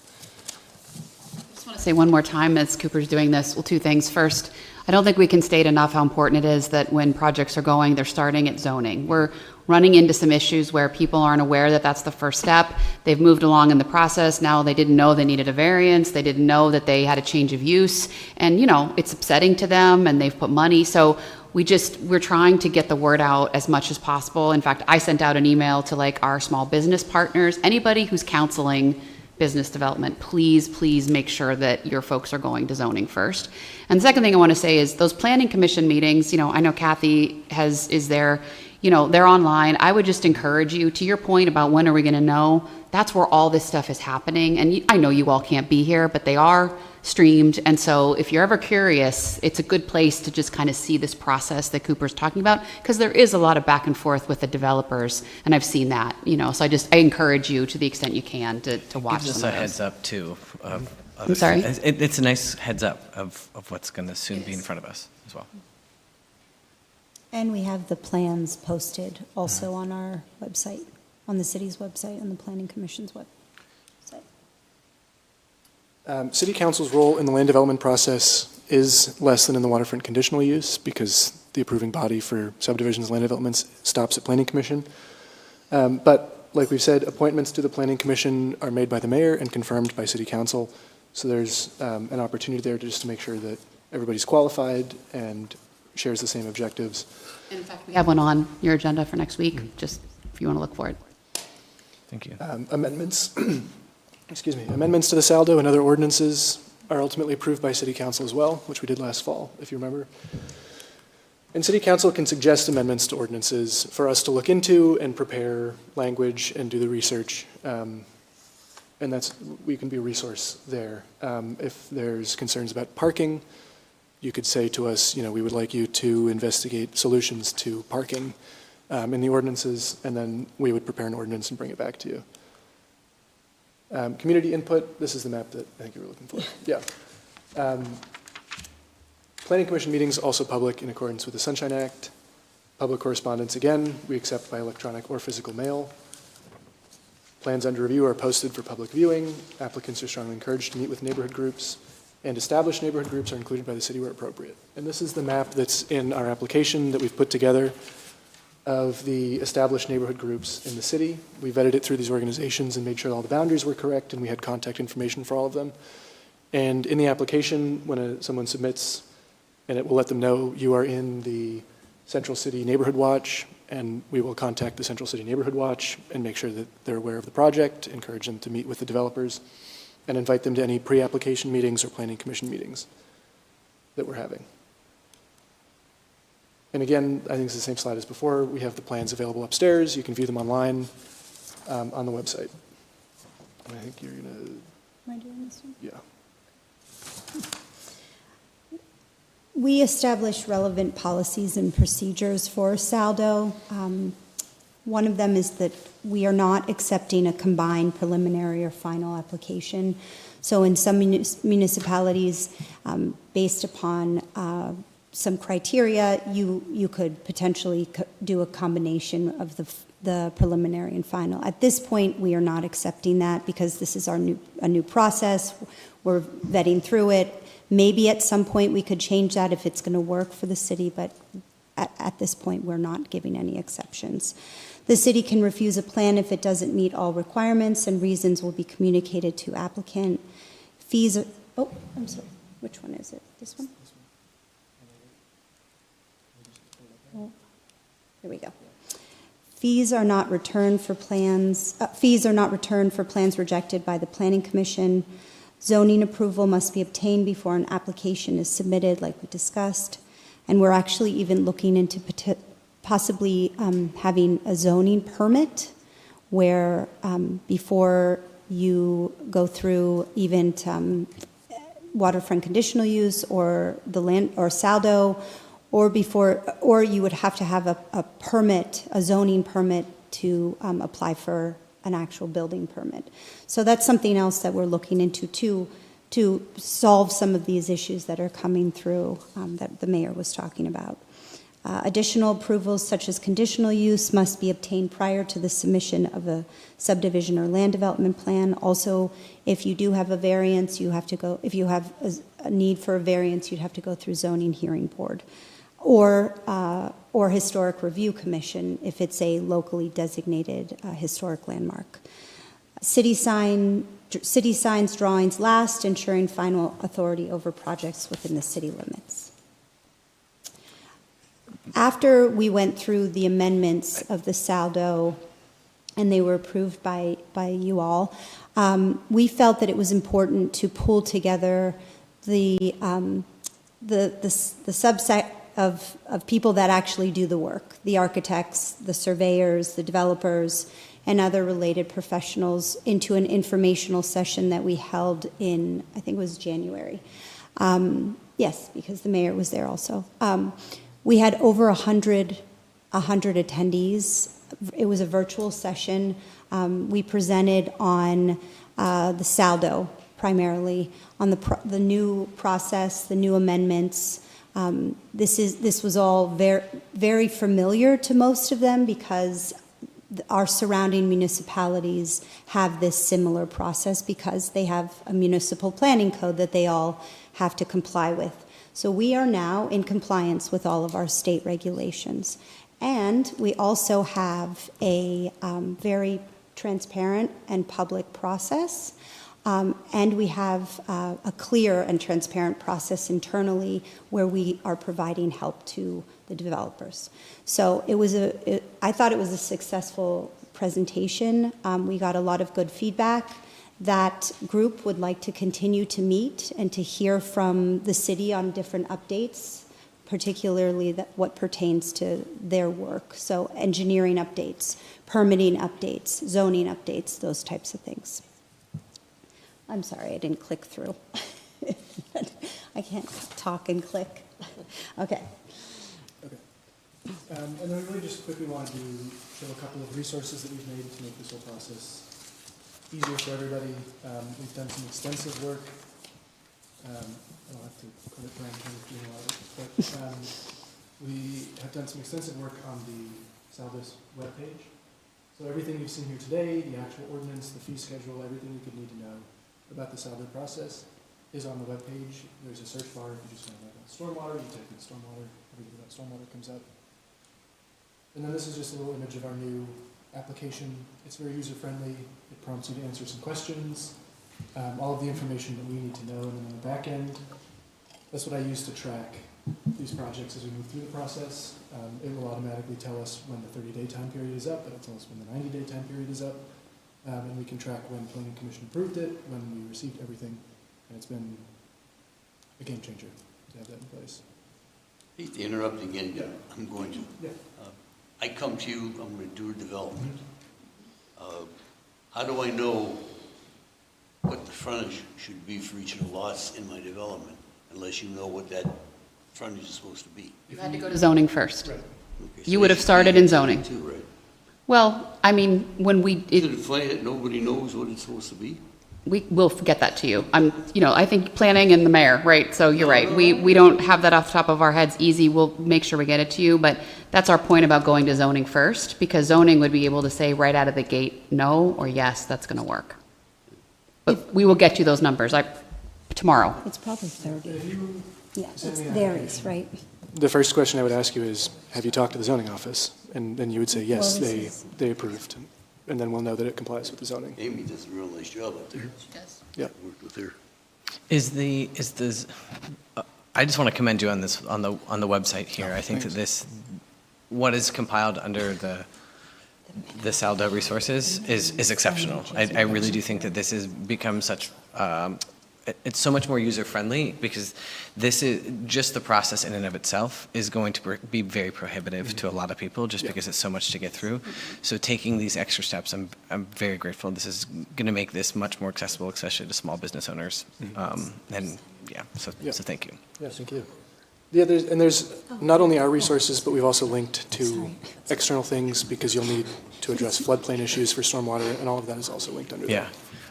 I just want to say one more time as Cooper's doing this, well, 2 things. First, I don't think we can state enough how important it is that when projects are going, they're starting at zoning. We're running into some issues where people aren't aware that that's the first step. They've moved along in the process. Now they didn't know they needed a variance. They didn't know that they had a change of use. And, you know, it's upsetting to them and they've put money. So we're trying to get the word out as much as possible. In fact, I sent out an email to like our small business partners, anybody who's counseling business development, please make sure that your folks are going to zoning first. And the second thing I want to say is those planning commission meetings, you know, I know Kathy is there, you know, they're online. I would just encourage you, to your point about when are we going to know, that's where all this stuff is happening. And I know you all can't be here, but they are streamed. And so if you're ever curious, it's a good place to just kind of see this process that Cooper's talking about, because there is a lot of back and forth with the developers, and I've seen that, you know, so I encourage you to the extent you can to watch Gives us some a of those. heads up too. I'm sorry? It's a nice heads up of what's going to soon be in front of us as well. And we have the plans posted also on our website, on the city's website, and the Planning Commission's website. City Council's role in the land development process is less than in the waterfront conditional use because the approving body for subdivisions and land developments stops at Planning Commission. But like we've said, appointments to the Planning Commission are made by the mayor and confirmed by City Council. So there's an opportunity there just to make sure that everybody's qualified and shares the same objectives. And in fact, we have one on your agenda for next week, just if you want to look for it. Thank you. Amendments, excuse me, amendments to the SALDO and other ordinances are ultimately approved by City Council as well, which we did last fall, if you remember. And City Council can suggest amendments to ordinances for us to look into and prepare language and do the research. And we can be a resource there. If there's concerns about parking, you could say to us, you know, we would like you to investigate solutions to parking in the ordinances, and then we would prepare an ordinance and bring it back to you. Community input, this is the map that I think you were looking for. Yeah. Planning Commission meetings also public in accordance with the Sunshine Act. Public correspondence, again, we accept by electronic or physical mail. Plans under review are posted for public viewing. Applicants are strongly encouraged to meet with neighborhood groups, and established neighborhood groups are included by the city where appropriate. And this is the map that's in our application that we've put together of the established neighborhood groups in the city. We vetted it through these organizations and made sure all the boundaries were correct, and we had contact information for all of them. And in the application, when someone submits, and it will let them know you are in the Central City Neighborhood Watch, and we will contact the Central City Neighborhood Watch and make sure that they're aware of the project, encourage them to meet with the developers, and invite them to any pre-application meetings or planning commission meetings that we're having. And again, I think it's the same slide as before. We have the plans available upstairs. You can view them online on the website. And I think you're going to... Am I doing this one? Yeah. We establish relevant policies and procedures for SALDO. One of them is that we are not accepting a combined preliminary or final application. So in some municipalities, based upon some criteria, you could potentially do a combination of the preliminary and final. At this point, we are not accepting that because this is a new process. We're vetting through it. Maybe at some point we could change that if it's going to work for the city, but at this point we're not giving any exceptions. The city can refuse a plan if it doesn't meet all requirements, and reasons will be communicated to applicant. Fees are, oh, I'm sorry, which one is it? This one? Oh, here we go. Fees are not returned for plans rejected by the Planning Commission. Zoning approval must be obtained before an application is submitted, like we discussed. And we're actually even looking into possibly having a zoning permit where before you go through even waterfront conditional use or the land, or Saldo, or you would have to have a permit, a zoning permit to apply for an actual building permit. So that's something else that we're looking into too, to solve some of these issues that are coming through that the mayor was talking about. Additional approvals such as conditional use must be obtained prior to the submission of a subdivision or land development plan. Also, if you do have a variance, you have to go, if you have a need for a variance, you'd have to go through zoning hearing board or historic review commission if it's a locally designated historic landmark. City signs drawings last, ensuring final authority over projects within the city limits. After we went through the amendments of the Saldo, and they were approved by you all, we felt that it was important to pull together the subset of people that actually do the work, the architects, the surveyors, the developers, and other related professionals into an informational session that we held in, I think it was January. Yes, because the mayor was there also. We had over 100 attendees. It was a virtual session. We presented on the Saldo primarily, on the new process, the new amendments. This was all very, very familiar to most of them because our surrounding municipalities have this similar process because they have a municipal planning code that they all have to comply with. So we are now in compliance with all of our state regulations. And we also have a very transparent and public process. And we have a clear and transparent process internally where we are providing help to the developers. So I thought it was a successful presentation. We got a lot of good feedback. That group would like to continue to meet and to hear from the city on different updates, particularly what pertains to their work. So engineering updates, permitting updates, zoning updates, those types of things. I'm sorry, I didn't click through. I can't talk and click. Okay. Okay. And then we really just quickly wanted to show a couple of resources that we've made to make this whole process easier for everybody. We've done some extensive work. I'll have to credit Brian for doing a lot of it, but we have done some extensive work on the Saldo's webpage. So everything you've seen here today, the actual ordinance, the fee schedule, everything you could need to know about the Saldo process is on the webpage. There's a search bar. If you just want to about stormwater, you type in stormwater, everything about stormwater comes up. And then this is just a little image of our new application. It's very user-friendly. It prompts you to answer some questions, all of the information that we need to know. And then on the back end, that's what I use to track these projects as we move through the process. It will automatically tell us when the 30-day time period is up. It'll tell us when the 90-day time period is up. And we can track when the Planning Commission approved it, when we received everything. And it's been a game changer to have that in place. I hate to interrupt again, but I'm going to. Yeah. I come to you, I'm going to do a development. How do I know what the frontage should be for each of the lots in my development, unless you know what that frontage is supposed to be? You had to go to zoning first. Right. Okay, You so would have should started be in zoning. Too, right? Well, I mean, when Is it funny that nobody knows what it's supposed to be? we will get that to you. I think planning and the mayor, right? So you're right. We don't have that off the top of our heads easy. We'll make sure we get it to you, but that's our point about going to zoning first, because zoning would be able to say right out of the gate, no, or yes, that's going to work. But we will get you those numbers tomorrow. It's probably 30. If you Yeah, send it me an varies, application, right? The first question I would ask you is, have you talked to the zoning office? And then you would say, yes, Well, this is- they approved. And then we'll know that it complies with the zoning. Amy does a real nice job up there. Yeah. I worked with her. I just want to commend you on this, on the website here. I think that what is compiled under the Saldo resources is exceptional. I really do think that this has become such it's so much more user-friendly because this is, just the process in and of itself is going to be very prohibitive to a lot of people just because it's so much to get through. So taking these extra steps, I'm very grateful. This is going to make this much more accessible, especially to small business owners. And yeah, so thank you. Yes, thank you. Yeah, there's not only our resources, but we've also linked to external things because you'll need to address floodplain issues for stormwater, and all of that is also linked under Yeah,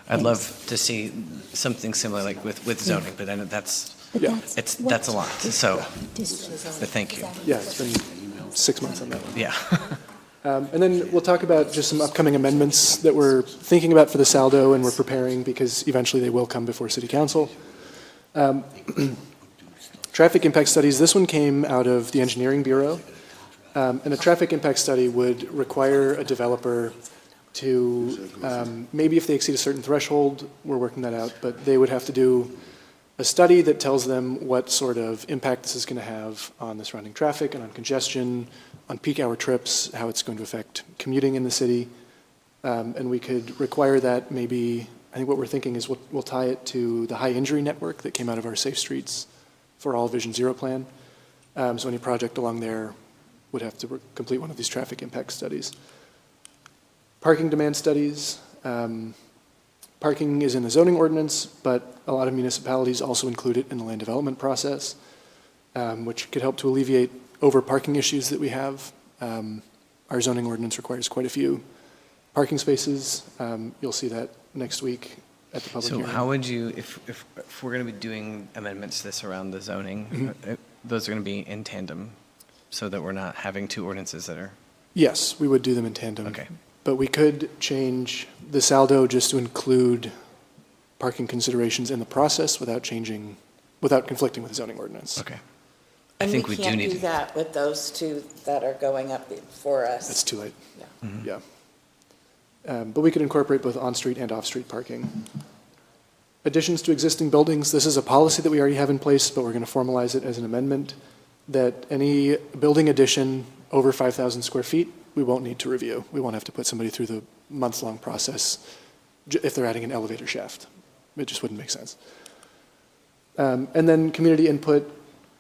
that. I'd love to see something similar like with zoning, but then that's Yeah. that's a lot. So, but thank you. Yeah, it's been 6 months on that one. Yeah. And then we'll talk about just some upcoming amendments that we're thinking about for the saldo and we're preparing because eventually they will come before City Council. Traffic impact studies, this one came out of the Engineering Bureau. And a traffic impact study would require a developer to, maybe if they exceed a certain threshold, we're working that out, but they would have to do a study that tells them what sort of impact this is going to have on the surrounding traffic and on congestion, on peak hour trips, how it's going to affect commuting in the city. And we could require that maybe, I think what we're thinking is we'll tie it to the high injury network that came out of our Safe Streets for All Vision Zero plan. So any project along there would have to complete one of these traffic impact studies. Parking demand studies. Parking is in the zoning ordinance, but a lot of municipalities also include it in the land development process, which could help to alleviate over-parking issues that we have. Our zoning ordinance requires quite a few parking spaces. You'll see that next week at the public So hearing. how would you, if we're going to be doing amendments to this around the zoning, those are going to be in tandem so that we're not having two ordinances that are, Yes, we would do them in tandem. okay. But we could change the saldo just to include parking considerations in the process without conflicting with the zoning ordinance. Okay. I think we do And we need can't do to. that with those two that are going up for us. That's too late. Yeah. Yeah. But we could incorporate both on-street and off-street parking. Additions to existing buildings, this is a policy that we already have in place, but we're going to formalize it as an amendment that any building addition over 5,000 square feet, we won't need to review. We won't have to put somebody through the months-long process if they're adding an elevator shaft. It just wouldn't make sense. And then community input,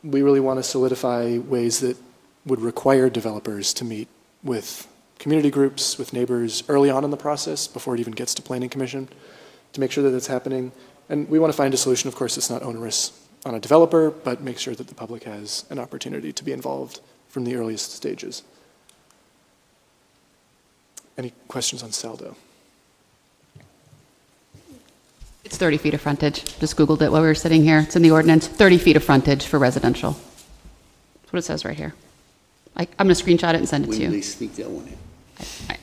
we really want to solidify ways that would require developers to meet with community groups, with neighbors early on in the process before it even gets to planning commission to make sure that it's happening. And we want to find a solution, of course, that's not onerous on a developer, but make sure that the public has an opportunity to be involved from the earliest stages. Any questions on saldo? It's 30 feet of frontage. Just Googled it while we were sitting here. It's in the ordinance, 30 feet of frontage for residential. That's what it says right here. I'm going to screenshot it and send it When to did they you. sneak that one in?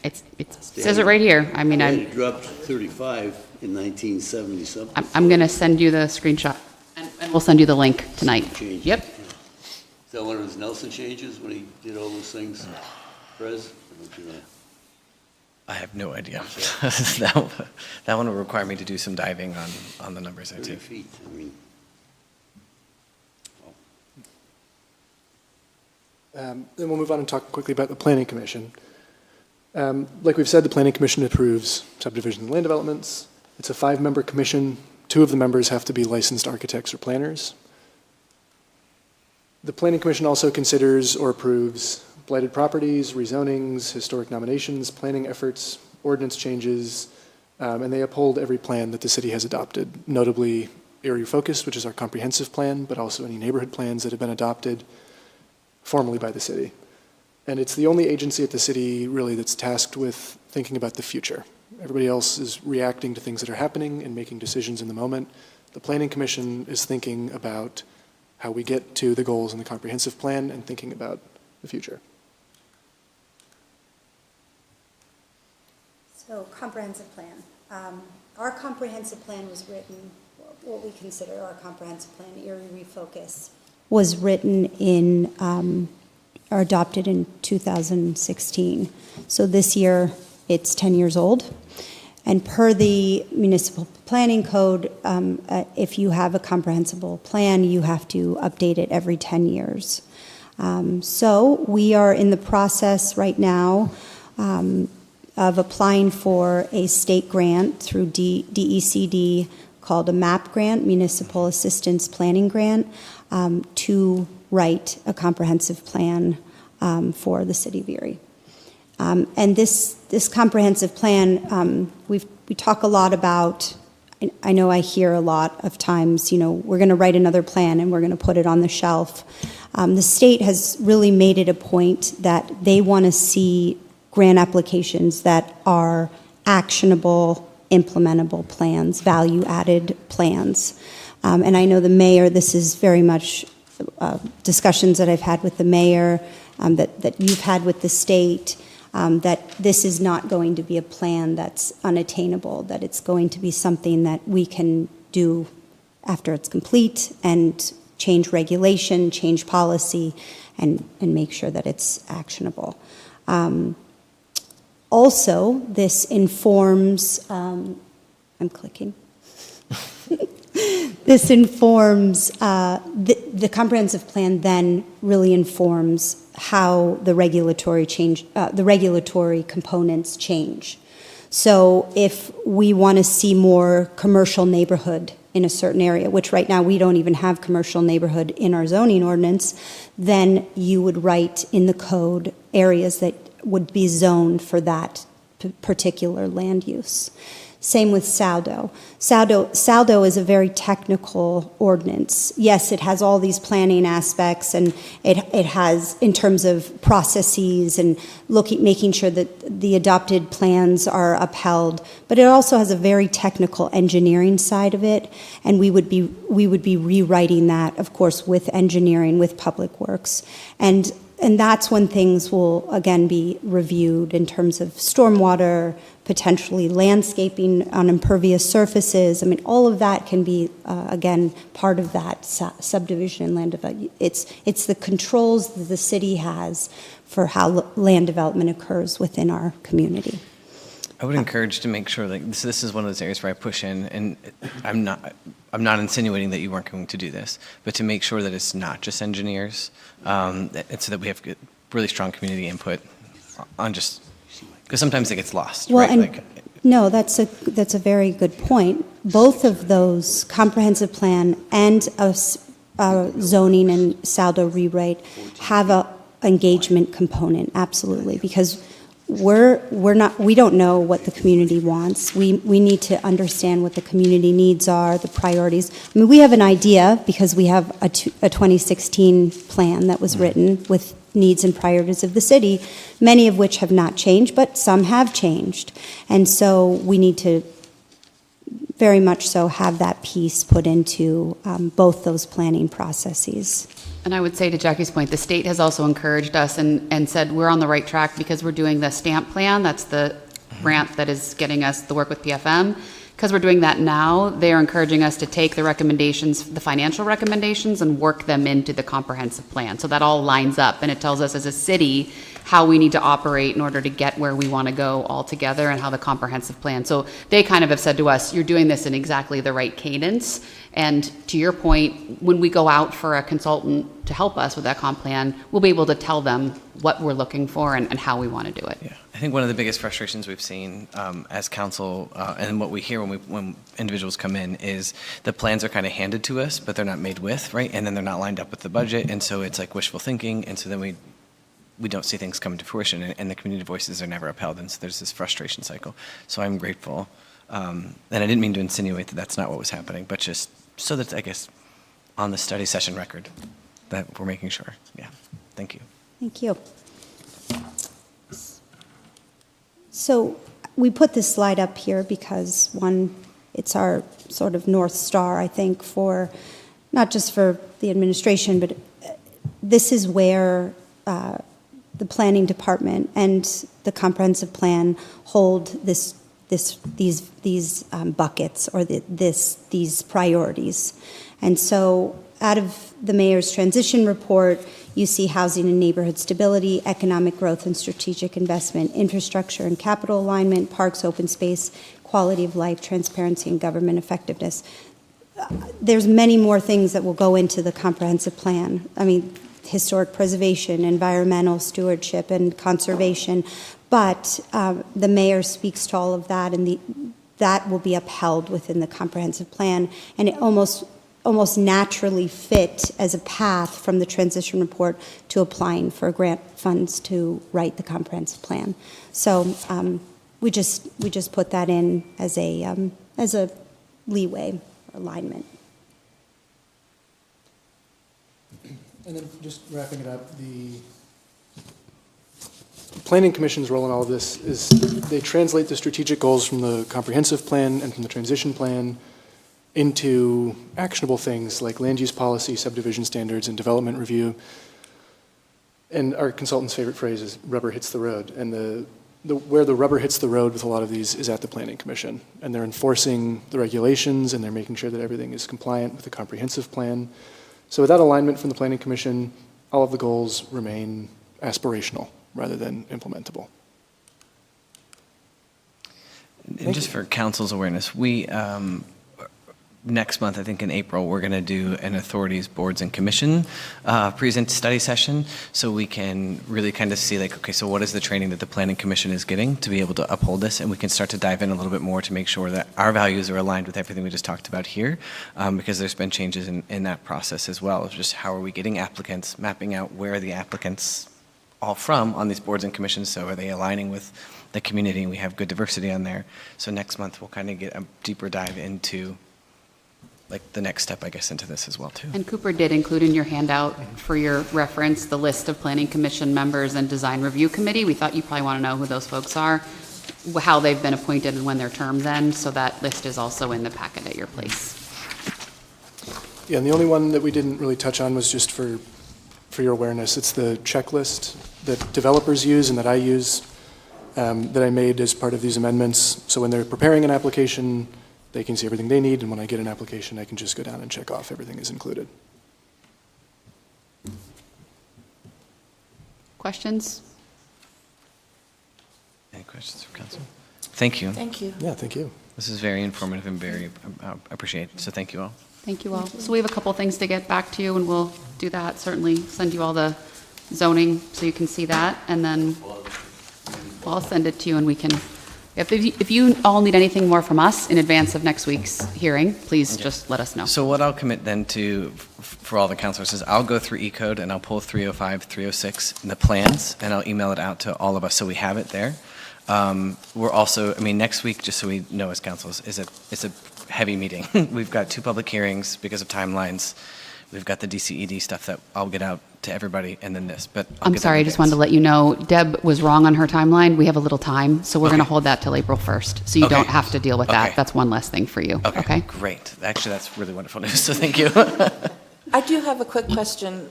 It says it right here. I mean, They had it dropped to 35 in 1970 something. I'm going to send you the screenshot, and we'll send you the link tonight. Change. Yep. Is that one of his Nelson changes when he did all those things? Perez? Or don't you know? I have no idea. That one will require me to do some diving on the numbers there 30 too. feet, I mean. Then we'll move on and talk quickly about the Planning Commission. Like we've said, the Planning Commission approves subdivision and land developments. It's a 5-member commission. 2 of the members have to be licensed architects or planners. The Planning Commission also considers or approves blighted properties, rezonings, historic nominations, planning efforts, ordinance changes, and they uphold every plan that the city has adopted, notably area focused, which is our comprehensive plan, but also any neighborhood plans that have been adopted formally by the city. And it's the only agency at the city really that's tasked with thinking about the future. Everybody else is reacting to things that are happening and making decisions in the moment. The Planning Commission is thinking about how we get to the goals in the comprehensive plan and thinking about the future. So comprehensive plan. Our comprehensive plan was written, what we consider our comprehensive plan, Erie Refocus, was written in, or adopted in 2016. So this year, it's 10 years old. And per the municipal planning code, if you have a comprehensible plan, you have to update it every 10 years. So we are in the process right now of applying for a state grant through DECD called a MAP grant, Municipal Assistance Planning Grant, to write a comprehensive plan for the city of Erie. And this comprehensive plan, we talk a lot about, I know I hear a lot of times, we're going to write another plan and we're going to put it on the shelf. The state has really made it a point that they want to see grant applications that are actionable, implementable plans, value-added plans. And I know the mayor, this is very much discussions that I've had with the mayor, that you've had with the state, that this is not going to be a plan that's unattainable, that it's going to be something that we can do after it's complete and change regulation, change policy, and make sure that it's actionable. Also, this informs, I'm clicking. This informs, the comprehensive plan then really informs how the regulatory components change. So if we want to see more commercial neighborhood in a certain area, which right now we don't even have commercial neighborhood in our zoning ordinance, then you would write in the code areas that would be zoned for that particular land use. Same with SALDO. SALDO is a very technical ordinance. Yes, it has all these planning aspects, and it has, in terms of processes and making sure that the adopted plans are upheld, but it also has a very technical engineering side of it, and we would be rewriting that, of course, with engineering, with Public Works. And that's when things will, again, be reviewed in terms of stormwater, potentially landscaping on impervious surfaces. I mean, all of that can be, again, part of that subdivision and land development. It's the controls that the city has for how land development occurs within our community. I would encourage to make sure that this is one of those areas where I push in, and I'm not insinuating that you weren't going to do this, but to make sure that it's not just engineers, and so that we have really strong community input on just, because sometimes it gets lost, Well, right? and no, that's a very good point. Both of those, comprehensive plan and a zoning and SALDO rewrite, have a engagement component, absolutely, because we don't know what the community wants. We need to understand what the community needs are, the priorities. I mean, we have an idea because we have a 2016 plan that was written with needs and priorities of the city, many of which have not changed, but some have changed. And so we need to very much so have that piece put into both those planning processes. And I would say to Jackie's point, the state has also encouraged us and said we're on the right track because we're doing the STAMP plan. That's the grant that is getting us the work with PFM. Because we're doing that now, they are encouraging us to take the recommendations, the financial recommendations, and work them into the comprehensive plan. So that all lines up, and it tells us as a city how we need to operate in order to get where we want to go all together, and how the comprehensive plan. So they kind of have said to us, you're doing this in exactly the right cadence. And to your point, when we go out for a consultant to help us with that comp plan, we'll be able to tell them what we're looking for and how we want to do it. Yeah, I think one of the biggest frustrations we've seen as council, and what we hear when individuals come in, is the plans are kind of handed to us, but they're not made with, right? And then they're not lined up with the budget, and so it's like wishful thinking, and so then we don't see things come to fruition, and the community voices are never upheld, and so there's this frustration cycle. So I'm grateful, and I didn't mean to insinuate that that's not what was happening, but just so that, I guess, on the study session record, that we're making sure. Yeah, thank you. Thank you. So we put this slide up here because, one, it's our sort of North Star, I think, for not just for the administration, but this is where the planning department and the comprehensive plan hold these buckets or these priorities. And so out of the mayor's transition report, you see housing and neighborhood stability, economic growth and strategic investment, infrastructure and capital alignment, parks, open space, quality of life, transparency, and government effectiveness. There's many more things that will go into the comprehensive plan. I mean, historic preservation, environmental stewardship, and conservation. But the mayor speaks to all of that, and that will be upheld within the comprehensive plan, and it almost naturally fit as a path from the transition report to applying for grant funds to write the comprehensive plan. So we just put that in as a leeway alignment. And then just wrapping it up, the Planning Commission's role in all of this is they translate the strategic goals from the comprehensive plan and from the transition plan into actionable things like land use policy, subdivision standards, and development review. And our consultant's favorite phrase is rubber hits the road. And where the rubber hits the road with a lot of these is at the Planning Commission. And they're enforcing the regulations, and they're making sure that everything is compliant with the comprehensive plan. So with that alignment from the Planning Commission, all of the goals remain aspirational rather than implementable. And just for council's awareness, we, next month, I think in April, we're going to do an authorities, boards, and commission present study session, so we can really kind of see, like, okay, so what is the training that the Planning Commission is getting to be able to uphold this, and we can start to dive in a little bit more to make sure that our values are aligned with everything we just talked about here, because there's been changes in that process as well, of just how are we getting applicants, mapping out where are the applicants all from on these boards and commissions, so are they aligning with the community, and we have good diversity on there. So next month, we'll kind of get a deeper dive into like the next step, I guess, into this as well, too. And Cooper did include in your handout for your reference the list of Planning Commission members and Design Review Committee. We thought you probably want to know who those folks are, how they've been appointed and when their terms end, so that list is also in the packet at your place. Yeah, and the only one that we didn't really touch on was just for your awareness. It's the checklist that developers use and that I use, that I made as part of these amendments. So when they're preparing an application, they can see everything they need, and when I get an application, I can just go down and check off everything is included. Questions? Any questions from council? Thank you. Thank you. Yeah, thank you. This is very informative and very appreciated, so thank you all. Thank you all. So we have a couple things to get back to you, and we'll do that, certainly send you all the zoning so you can see that, and then I'll send it to you, and we can, if you all need anything more from us in advance of next week's hearing, please just let us know. So what I'll commit then to, for all the councilors, is I'll go through E-code and I'll pull 305, 306, and the plans, and I'll email it out to all of us so we have it there. We're also, I mean, next week, just so we know as councils, it's a heavy meeting. We've got 2 public hearings because of timelines. We've got the DCED stuff that I'll get out to everybody, and then this, but I'm sorry, I just wanted to let you know, Deb was wrong on her timeline. We have a little time, so we're going to hold that till April 1st, so you Okay. don't have to deal with that. Okay. That's one less thing for you, okay? Great. Actually, that's really wonderful news, so thank you. I do have a quick question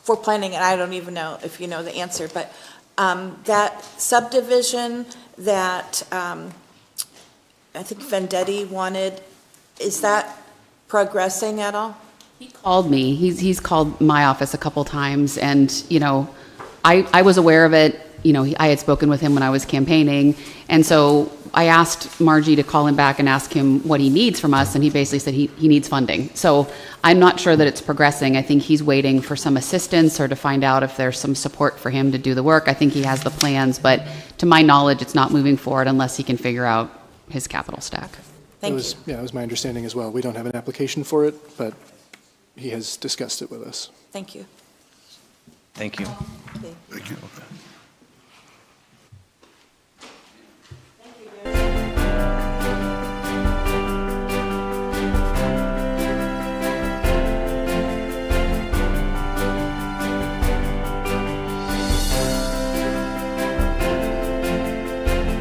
for planning, and I don't even know if you know the answer, but that subdivision that I think Vendetti wanted, is that progressing at all? He called me. He's called my office a couple times, and, you know, I was aware of it. You know, I had spoken with him when I was campaigning, and so I asked Margie to call him back and ask him what he needs from us, and he basically said he needs funding. So I'm not sure that it's progressing. I think he's waiting for some assistance or to find out if there's some support for him to do the work. I think he has the plans, but to my knowledge, it's not moving forward unless he can figure out his capital stack. Thank you. Yeah, it was my understanding as well. We don't have an application for it, but he has discussed it with us. Thank you. Thank you. Okay.